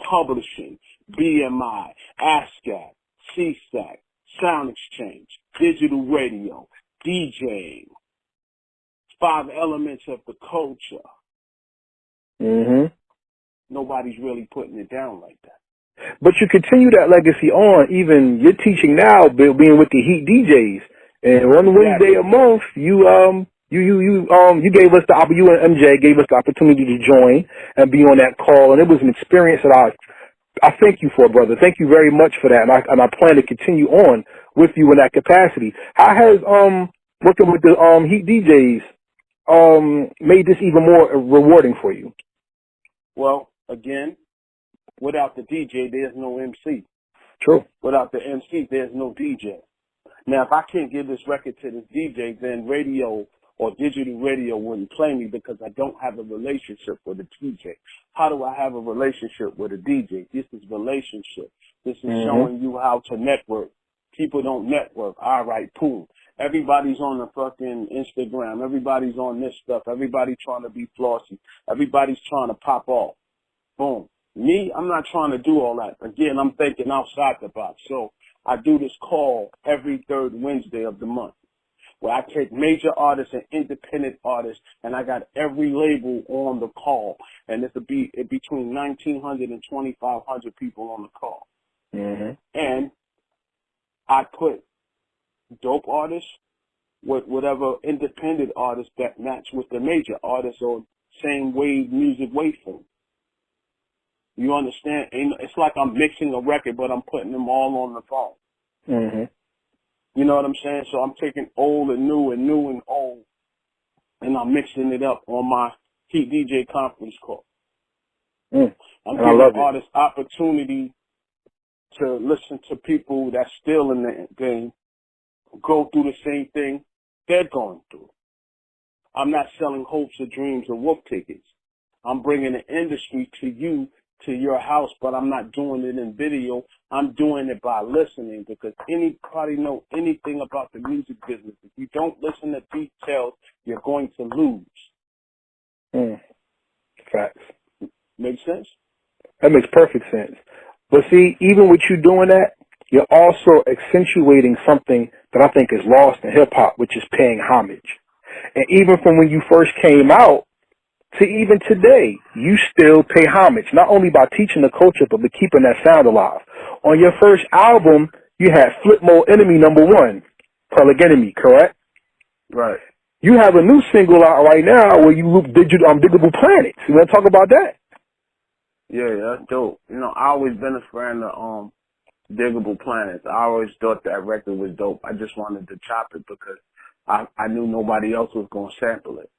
publishing, BMI, ASCAP, CSAC, sound exchange, digital radio, DJing, 5 elements of the culture. Nobody's really putting it down like that. But you continue that legacy on. Even you're teaching now, being with the Heat DJs, and one Wednesday a month, you gave us you and MJ gave us the opportunity to join and be on that call, and it was an experience that I thank you for, brother. Thank you very much for that, and I plan to continue on with you in that capacity. How has working with the Heat DJs made this even more rewarding for you? Well, again, without the DJ, there's no MC. True. Without the MC, there's no DJ. Now, if I can't give this record to this DJ, then radio or digital radio wouldn't play me, because I don't have a relationship with a DJ. How do I have a relationship with a DJ? This is relationship. This is showing you how to network. People don't network. All right, cool. Everybody's on the fucking Instagram. Everybody's on this stuff. Everybody's trying to be flossy. Everybody's trying to pop off. Boom. Me, I'm not trying to do all that. Again, I'm thinking outside the box. So I do this call every third Wednesday of the month, where I take major artists and independent artists, and I got every label on the call. And it'll be between 1,900 and 2,500 people on the call. And I put dope artists with whatever independent artists that match with the major artists or same wave music waveform. You understand? It's like I'm mixing a record, but I'm putting them all on the phone. You know what I'm saying? So I'm taking old and new and old, and I'm mixing it up on my Heat DJ conference call. I'm giving artists opportunity to listen to people that's still in the game, go through the same thing they're going through. I'm not selling hopes or dreams or wolf tickets. I'm bringing the industry to you to your house, but I'm not doing it in video. I'm doing it by listening, because anybody know anything about the music business, if you don't listen to details, you're going to lose. Facts. Make sense? That makes perfect sense. But see, even with you doing that, you're also accentuating something that I think is lost in hip-hop, which is paying homage. And even from when you first came out to even today, you still pay homage, not only by teaching the culture, but by keeping that sound alive. On your first album, you had Flip Mode Enemy #1, Public Enemy, correct? Right. You have a new single out right now where you loop Diggable Planets. You want to talk about that? Yeah, that's dope. You know, I always been a fan of Diggable Planets. I always thought that record was dope. I just wanted to chop it because I knew nobody else was going to sample it.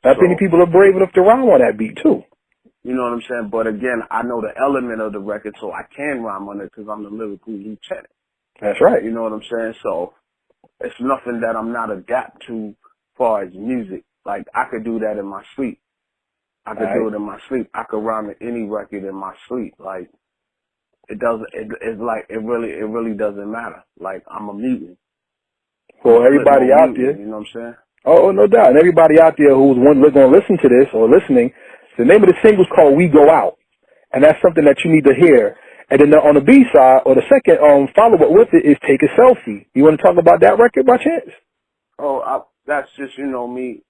Not many people are brave enough to rhyme on that beat, too. You know what I'm saying? But again, I know the element of the record, so I can rhyme on it because I'm the lyrical lieutenant. That's right. You know what I'm saying? So it's nothing that I'm not adapt to as far as music. Like, I could do that in my sleep. I could do it in my sleep. I could rhyme to any record in my sleep. Like, it really doesn't matter. Like, I'm a mutant. For everybody out there, you know what I'm saying? Oh, no doubt. And everybody out there who's going to listen to this or listening, the name of the single is called We Go Out. And that's something that you need to hear. And then on the B side, or the second follow-up with it, is Take a Selfie. You want to talk about that record by chance? Oh, that's just, you know, me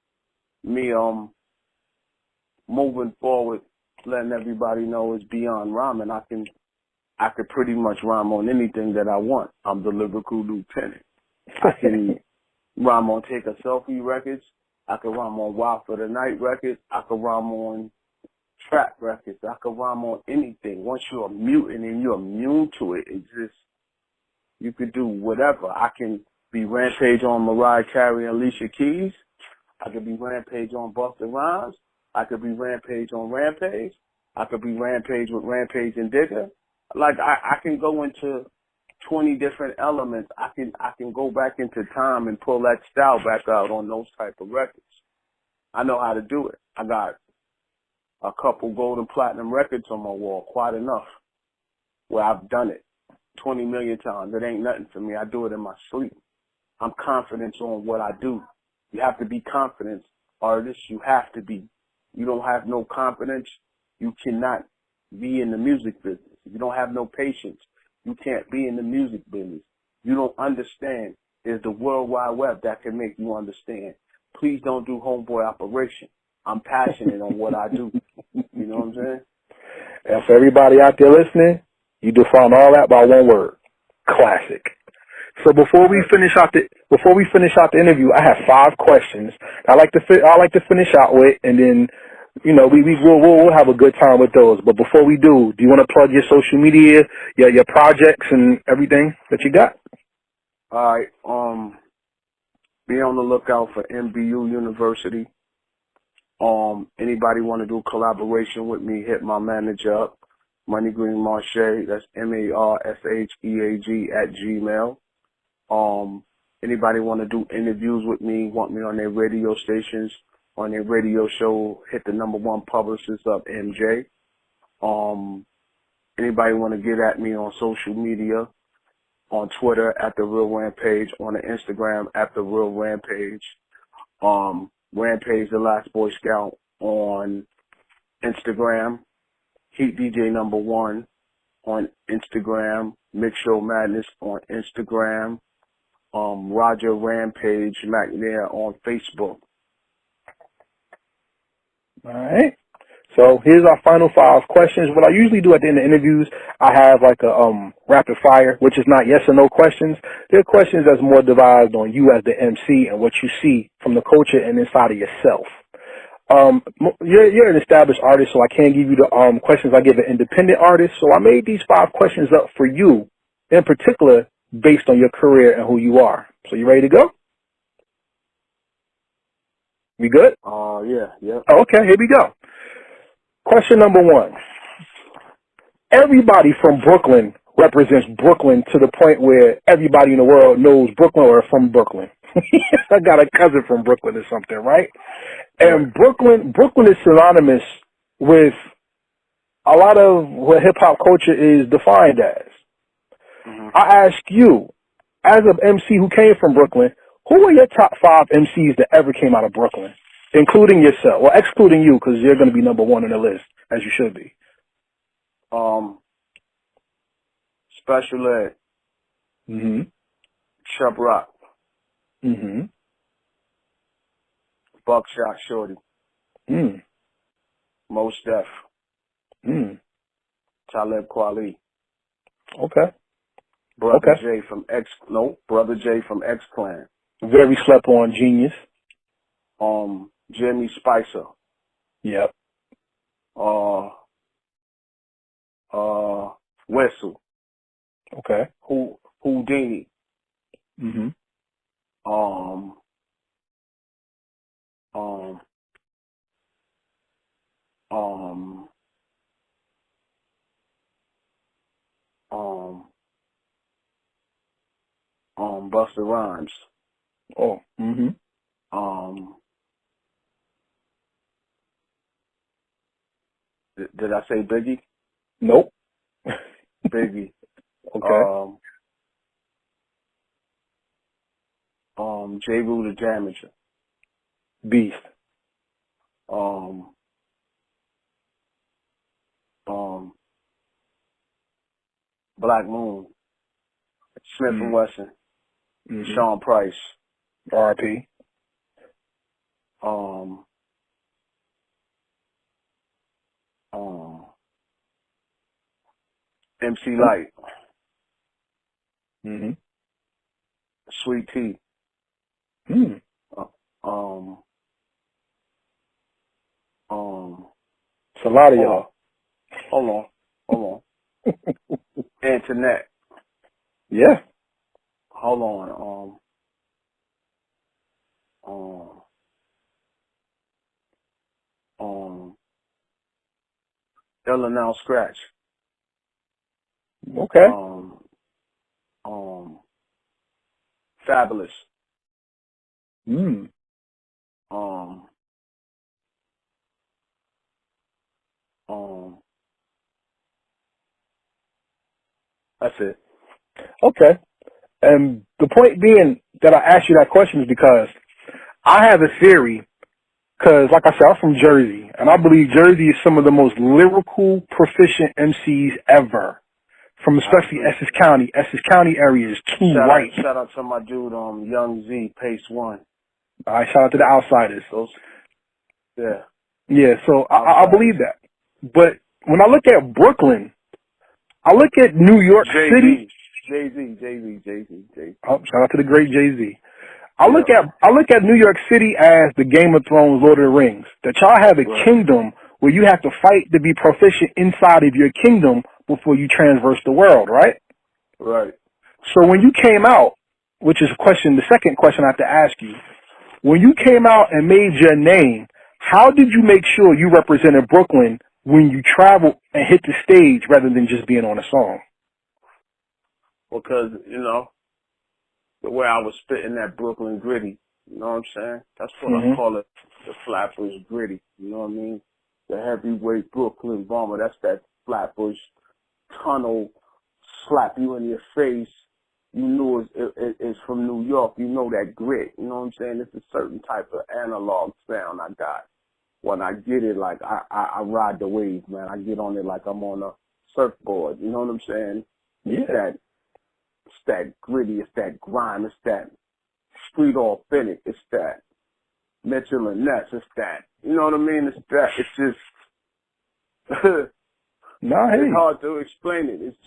moving forward, letting everybody know it's beyond rhyming. I could pretty much rhyme on anything that I want. I'm the lyrical lieutenant. I can rhyme on Take a Selfie records. I can rhyme on Wild for the Night records. I can rhyme on trap records. I can rhyme on anything. Once you're a mutant and you're immune to it, it's just, you could do whatever. I can be Rampage on Mariah Carey and Alicia Keys. I could be Rampage on Busta Rhymes. I could be Rampage on Rampage. I could be Rampage with Rampage and Digger. Like, I can go into 20 different elements. I can go back into time and pull that style back out on those type of records. I know how to do it. I got a couple gold and platinum records on my wall, quite enough, where I've done it 20 million times. It ain't nothing for me. I do it in my sleep. I'm confident on what I do. You have to be confident, artists. You have to be. You don't have no confidence, you cannot be in the music business. If you don't have no patience, you can't be in the music business. You don't understand. There's the World Wide Web that can make you understand. Please don't do homeboy operation. I'm passionate on what I do. You know what I'm saying? And for everybody out there listening, you define all that by one word: classic. So before we finish out the interview, I have 5 questions I like to finish out with, and then, you know, we'll have a good time with those. But before we do you want to plug your social media, your projects, and everything that you got? All right. Be on the lookout for MBU University. Anybody want to do collaboration with me? Hit my manager up, Money Green Marche. That's MARSHEAG @gmail. Anybody want to do interviews with me, want me on their radio stations, on their radio show, hit the #1 publicist up, MJ. Anybody want to get at me on social media, on Twitter @The Real Rampage, on the Instagram @The Real Rampage. Rampage the Last Boy Scout on Instagram, Heat DJ #1 on Instagram, Mix Show Madness on Instagram, Roger Rampage McNair on Facebook. All right. So here's our final 5 questions. What I usually do at the end of interviews, I have like a rapid fire, which is not yes or no questions. They're questions that's more devised on you as the MC and what you see from the culture and inside of yourself. You're an established artist, so I can't give you the questions I give an independent artist. So I made these 5 questions up for you, in particular, based on your career and who you are. So you ready to go? We good? Yeah. Okay, here we go. Question #1. Everybody from Brooklyn represents Brooklyn to the point where everybody in the world knows Brooklyn or from Brooklyn. I got a cousin from Brooklyn or something, right? And Brooklyn is synonymous with a lot of what hip hop culture is defined as. Mm-hmm. I ask you, as an MC who came from Brooklyn, who are your top 5 MCs that ever came out of Brooklyn, including yourself, or excluding you because you're going to be number 1 on the list, as you should be? Special Ed, Mm-hmm. Chubb Rock, Mm-hmm. Buckshot Shorty, Mm. Mos Def, Mm. Talib Kweli, Okay. Brother Okay. J from X Clan, Very slept on genius. Jimmy Spicer, Yep. Whistle, Okay. Houdini, Mm-hmm. um, um, um, Busta Rhymes, Oh. Mm-hmm. did I say Biggie? Nope. Biggie, Okay. J. Rue the Damager, Beast. um, Black Moon, Smith and Wesson, Mm-hmm. Sean Price, R.I.P. um, MC Light, Mm-hmm. Sweet Tea, Mm. um, It's a lot of y'all. hold on, Antoinette, Yeah. hold on, Illinois Scratch, Okay. Fabulous, Mm. um, that's it. Okay. And the point being that I asked you that question is because I have a theory, because like I said, I'm from Jersey, and I believe Jersey is some of the most lyrical, proficient MCs ever, from especially Essex County. Essex County area is too right. Shout out to my dude, Young Z, Pace One. All right, shout out to the Outsiders. Yeah. Yeah, so I believe that. But when I look at Brooklyn, I look at New York City. Jay-Z. Oh, shout out to the great Jay-Z. I look at New York City as the Game of Thrones, Lord of the Rings. That y'all have a kingdom where you have to fight to be proficient inside of your kingdom before you transverse the world, right? Right. So when you came out, which is the second question I have to ask you, when you came out and made your name, how did you make sure you represented Brooklyn when you traveled and hit the stage rather than just being on a song? Because, the way I was spitting that Brooklyn gritty, you know what I'm saying? That's what I call it, the Flatbush gritty, you know what I mean? The heavyweight Brooklyn bomber, that's that Flatbush tunnel slap you in your face. You knew it's from New York. You know that grit. You know what I'm saying? It's a certain type of analog sound I got. When I get it, like, I ride the wave, man. I get on it like I'm on a surfboard. You know what I'm saying? Yeah. It's that gritty. It's that grime. It's that street authentic. It's that Mitchell and Ness. It's that. You know what I mean? It's that. It's just... it's hard to explain it. It's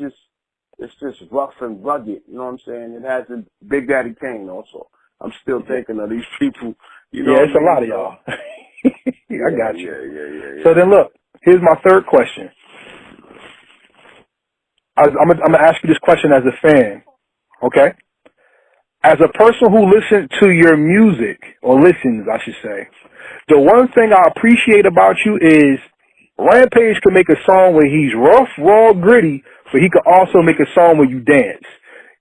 just rough and rugged. You know what I'm saying? It has a Big Daddy Kane also. I'm still thinking of these people. You know it's a lot of y'all. I got you. Yeah. So then look, here's my third question. I'm gonna ask you this question as a fan, okay? As a person who listens to your music, or listens, I should say, the one thing I appreciate about you is Rampage can make a song where he's rough, raw, gritty, but he could also make a song where you dance.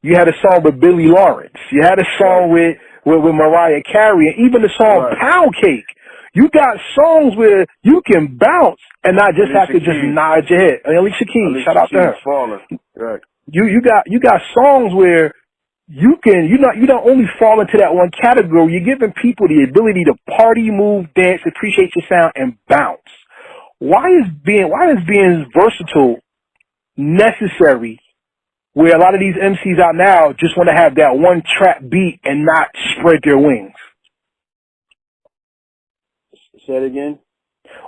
You had a song with Billy Lawrence. You had a song with Mariah Carey, and even the song Pound Cake. You got songs where you can bounce and not just have to just Keys. nod your head. Alicia Keys, shout out to her. Falling. Right. You got songs where you don't only fall into that one category. You're giving people the ability to party, move, dance, appreciate your sound, and bounce. Why is being versatile necessary? Where a lot of these MCs out now just want to have that one trap beat and not spread their wings. Say it again.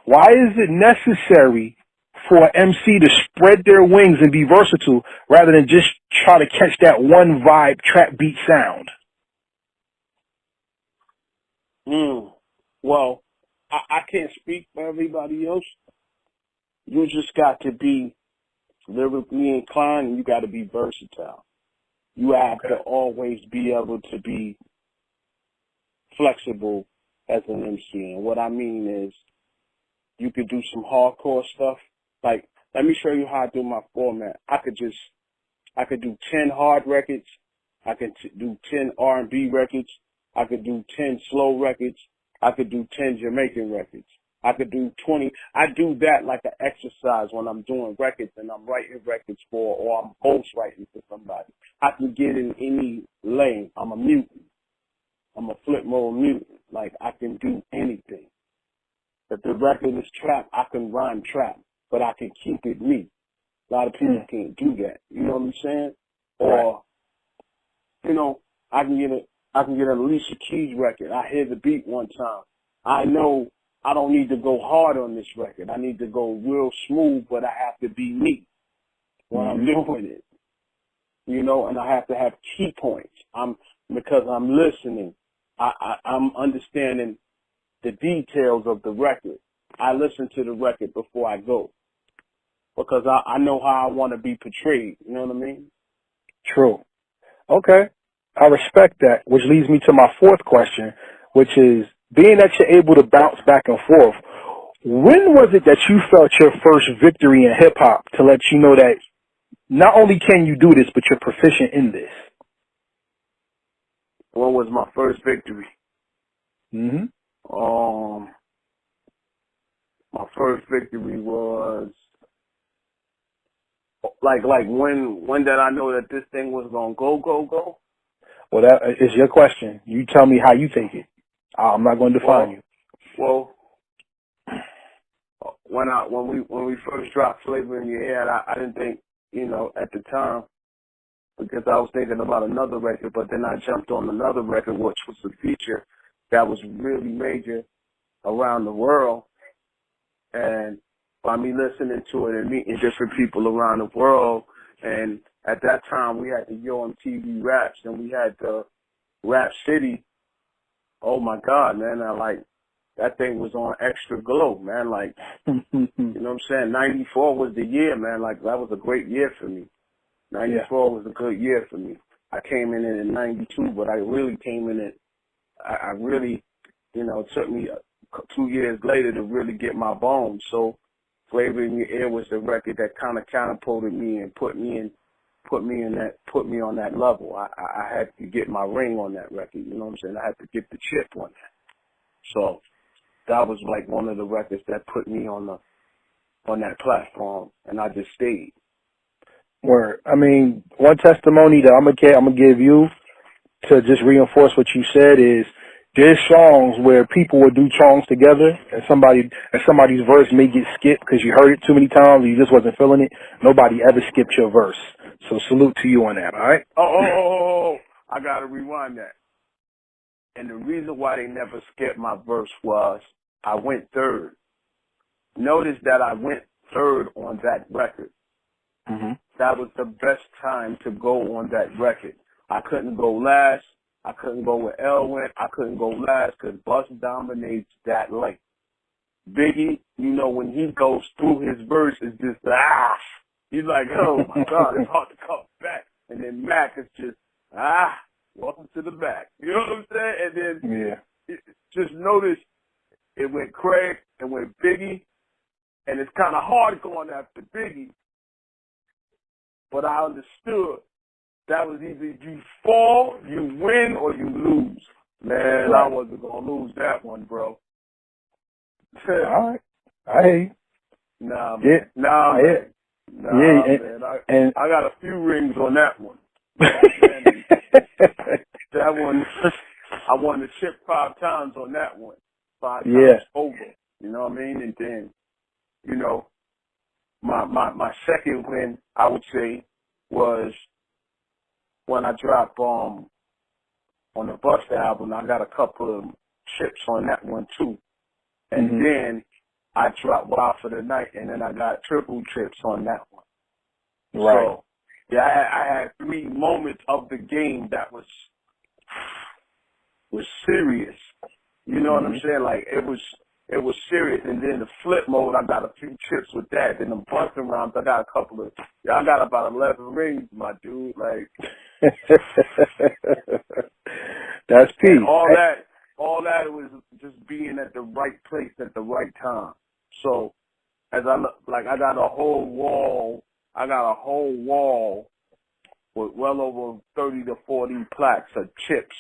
Why is it necessary for an MC to spread their wings and be versatile rather than just try to catch that one vibe trap beat sound? Well, I can't speak for everybody else. You just got to be lyrically inclined and you got to be versatile. You have to always be able to be flexible as an MC. And what I mean is you could do some hardcore stuff. Like, let me show you how I do my format. I could do 10 hard records. I could do 10 R&B records. I could do 10 slow records. I could do 10 Jamaican records. I could do 20. I do that like an exercise when I'm doing records and I'm writing records for, or I'm ghostwriting for somebody. I can get in any lane. I'm a mutant. I'm a flip mode mutant. Like, I can do anything. If the record is trap, I can rhyme trap, but I can keep it me. A lot of people can't do that. You know what I'm saying? Or, you know, I can get an Alicia Keys record. I hear the beat one time. I know I don't need to go hard on this record. I need to go real smooth, but I have to be me when I'm doing it. You know, and I have to have key points. Because I'm listening. I'm understanding the details of the record. I listen to the record before I go. Because I know how I want to be portrayed. You know what I mean? True. Okay. I respect that, which leads me to my fourth question, which is, being that you're able to bounce back and forth, when was it that you felt your first victory in hip-hop to let you know that not only can you do this, but you're proficient in this? When was my first victory? Mm-hmm. My first victory was like when did I know that this thing was gonna go? Well, that is your question. You tell me how you take it. I'm not going to define you. Well, when we first dropped Flavor in Your Head, I didn't think, you know, at the time, because I was thinking about another record, but then I jumped on another record, which was a feature that was really major around the world. And by me listening to it and meeting different people around the world, and at that time we had the Yo MTV Raps and we had the Rap City. Oh my God, man! That thing was on extra glow, man. Like, you know what I'm saying? 94 was the year, man. Like, that was a great year for me. 94 was a good year for me. I came in 92, but I really came in it. I really, you know, it took me 2 years later to really get my bones. So Flavor in Your Ear was the record that kind of catapulted me and put me on that level. I had to get my ring on that record, you know what I'm saying? I had to get the chip on that. So that was like one of the records that put me on that platform, and I just stayed. Word. I mean, one testimony that I'm gonna give you to just reinforce what you said is, there's songs where people will do songs together and somebody's verse may get skipped because you heard it too many times and you just wasn't feeling it. Nobody ever skipped your verse. So salute to you on that, all right? Oh, I got to rewind that. And the reason why they never skipped my verse was I went third. Notice that I went third on that record. Mm-hmm. That was the best time to go on that record. I couldn't go last. I couldn't go where L went. I couldn't go last because Bus dominates that lane. Biggie, you know, when he goes through his verse, it's just, he's like, oh my God, it's hard to come back. And then Mac is just, welcome to the back. You know what I'm saying? And then just notice it went Craig and went Biggie, and it's kind of hard going after Biggie. But I understood that was either you fall, you win, or you lose. Man, I wasn't going to lose that one, bro. All right. I hear you. Nah, Yeah. man. Nah, I man. Nah, yeah. man. And I got a few rings on that one. You know what I'm saying? That one, I won the chip 5 times on that one. 5 yeah. times over. You know what I mean? And then, you know, my second win, I would say, was when I dropped on the Busta album. I got a couple of chips on that one too. And then I dropped Wild for the Night, and then I got triple chips on that one. Right. So, yeah, I had 3 moments of the game that was serious. You know what I'm saying? Like, it was serious. And then the flip mode, I got a few chips with that. Then the busting rounds, I got a couple of, I got about 11 rings, my dude. Like, that's peace. and all that was just being at the right place at the right time. So, as I look, like, I got a whole wall with well over 30 to 40 plaques of chips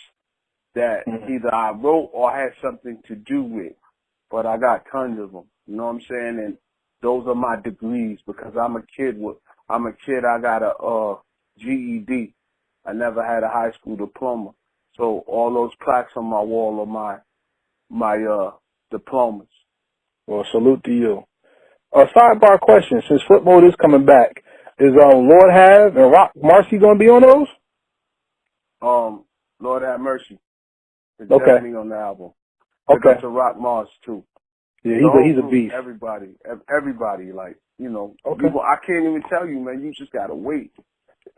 that either I wrote or had something to do with. But I got tons of them. You know what I'm saying? And those are my degrees because I'm a kid. I got a GED. I never had a high school diploma. So all those plaques on my wall are my diplomas. Well, salute to you. A sidebar question: since Flip Mode is coming back, is Lord Have and Rock Marcy going to be on those? Lord have mercy. It's Okay. definitely on the album. Okay. To Rock Mars too. Yeah, he's a beast. Everybody, like, you know, Okay. I can't even tell you, man. You just gotta wait.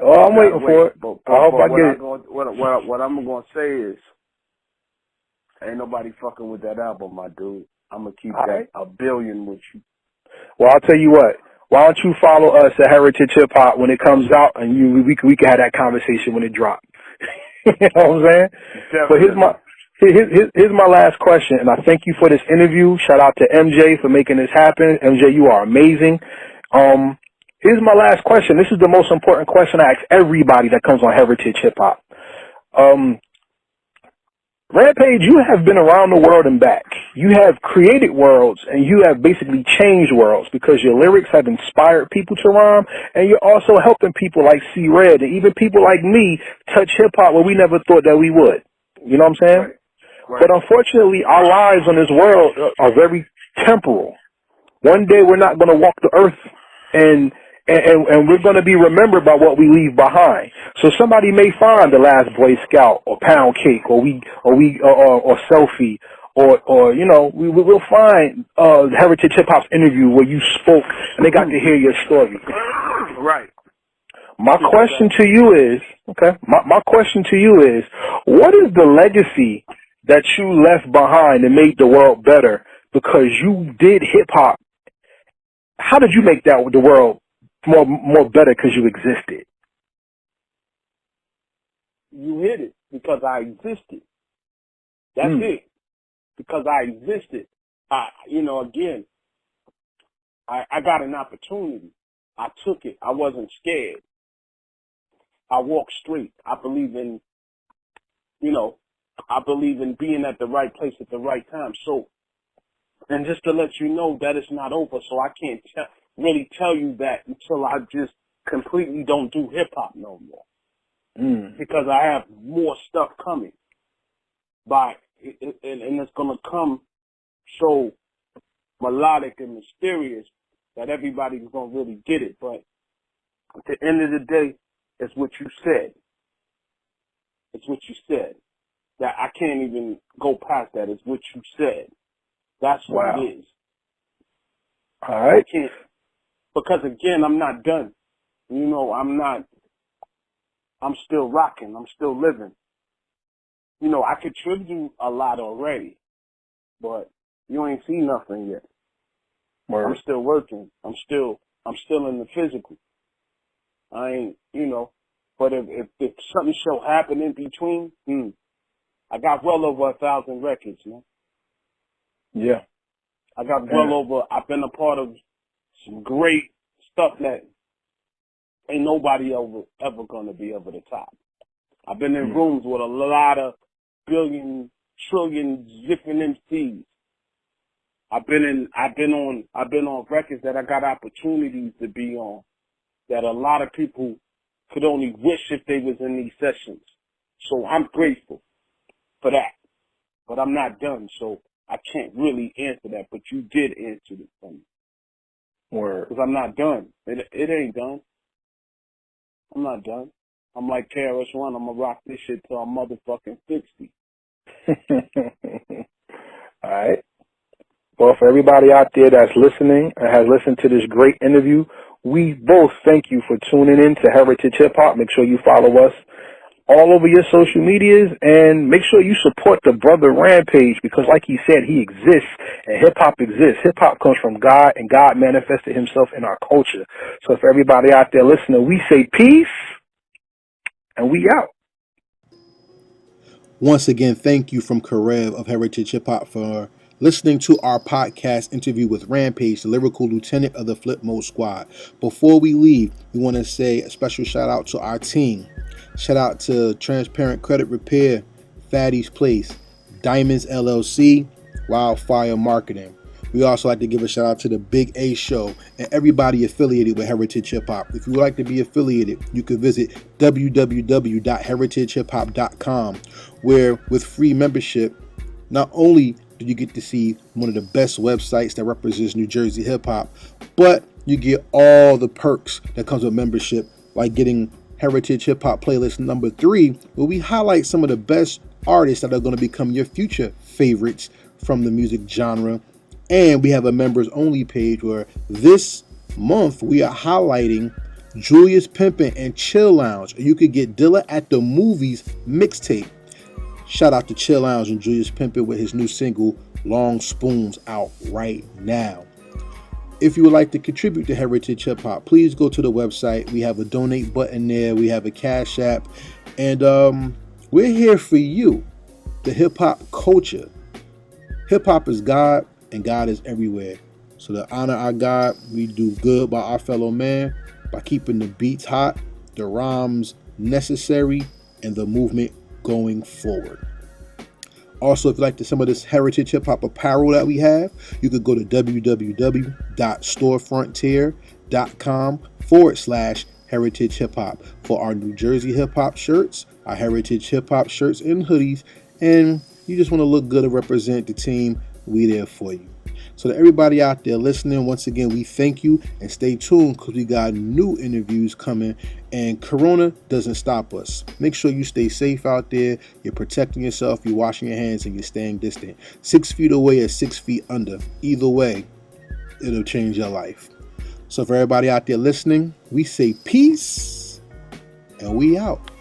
Oh, I'm waiting for it. But I hope I get it. What I'm gonna say is, ain't nobody fucking with that album, my dude. I'm gonna keep that a billion with you. Well, I'll tell you what. Why don't you follow us at Heritage Hip Hop when it comes out, and we can have that conversation when it drops. You know what I'm saying? Definitely. But here's my last question, and I thank you for this interview. Shout out to MJ for making this happen. MJ, you are amazing. Here's my last question. This is the most important question I ask everybody that comes on Heritage Hip Hop. Rampage, you have been around the world and back. You have created worlds, and you have basically changed worlds because your lyrics have inspired people to rhyme, and you're also helping people like C-Red and even people like me touch hip-hop where we never thought that we would. You know what I'm saying? Right. But unfortunately, our lives on this world are very temporal. One day we're not going to walk the earth, and we're going to be remembered by what we leave behind. So somebody may find the last Boy Scout or Pound Cake or Selfie or you know, we'll find Heritage Hip Hop's interview where you spoke and they got to hear your story. Right. My question to you is, my question to you is, what is the legacy that you left behind and made the world better because you did hip hop? How did you make that the world more better because you existed? You hit it because I existed. That's it. Because I existed. Again, I got an opportunity. I took it. I wasn't scared. I walked straight. I believe in being at the right place at the right time. So, and just to let you know that it's not over, so I can't really tell you that until I just completely don't do hip-hop no more. Because I have more stuff coming. And it's going to come so melodic and mysterious that everybody's going to really get it. But at the end of the day, it's what you said. It's what you said. That I can't even go past that. It's what you said. That's what it is. All right. I can't, because again, I'm not done. You know, I'm still rocking. I'm still living. You know, I contribute a lot already, but you ain't seen nothing yet. Word. I'm still working. I'm still in the physical. I ain't, but if something shall happen in between, I got well over 1,000 records, man. Yeah. I got well over, I've been a part of some great stuff that ain't nobody ever gonna be over the top. I've been in rooms with a lot of billion, trillion different MCs. I've been on records that I got opportunities to be on that a lot of people could only wish if they was in these sessions. So I'm grateful for that. But I'm not done, so I can't really answer that. But you did answer it for me. Word. Because I'm not done. It ain't done. I'm not done. I'm like KRS-One. I'm going to rock this shit till I'm motherfucking 60. All right. Well, for everybody out there that's listening and has listened to this great interview, we both thank you for tuning in to Heritage Hip Hop. Make sure you follow us all over your social medias, and make sure you support the brother Rampage, because like he said, he exists and hip hop exists. Hip hop comes from God, and God manifested himself in our culture. So for everybody out there listening, we say peace, and we out. Once again, thank you from Karev of Heritage Hip Hop for listening to our podcast interview with Rampage, the lyrical lieutenant of the Flip Mode Squad. Before we leave, we want to say a special shout out to our team. Shout out to Transparent Credit Repair, Fatty's Place, Diamonds LLC, Wildfire Marketing. We also like to give a shout out to the Big A Show and everybody affiliated with Heritage Hip Hop. If you would like to be affiliated, you can visit www.heritagehiphop.com, where with free membership, not only do you get to see one of the best websites that represents New Jersey hip hop, but you get all the perks that comes with membership, like getting Heritage Hip Hop Playlist number 3, where we highlight some of the best artists that are going to become your future favorites from the music genre. And we have a members only page where this month we are highlighting Julius Pimpin' and Chill Lounge. You could get Dilla at the Movies mixtape. Shout out to Chill Lounge and Julius Pimpin' with his new single Long Spoons out right now. If you would like to contribute to Heritage Hip Hop, please go to the website. We have a donate button there. We have a Cash App. And we're here for you, the hip hop culture. Hip hop is God, and God is everywhere. So to honor our God, we do good by our fellow man by keeping the beats hot, the rhymes necessary, and the movement going forward. Also, if you like some of this Heritage Hip Hop apparel that we have, you could go to www.storefrontier.com/Heritage Hip Hop for our New Jersey Hip Hop shirts, our Heritage Hip Hop shirts and hoodies, and you just want to look good and represent the team, we there for you. So to everybody out there listening, once again, we thank you, and stay tuned because we got new interviews coming, and Corona doesn't stop us. Make sure you stay safe out there. You're protecting yourself, you're washing your hands, and you're staying distant. 6 feet away or 6 feet under. Either way, it'll change your life. So for everybody out there listening, we say peace, and we out.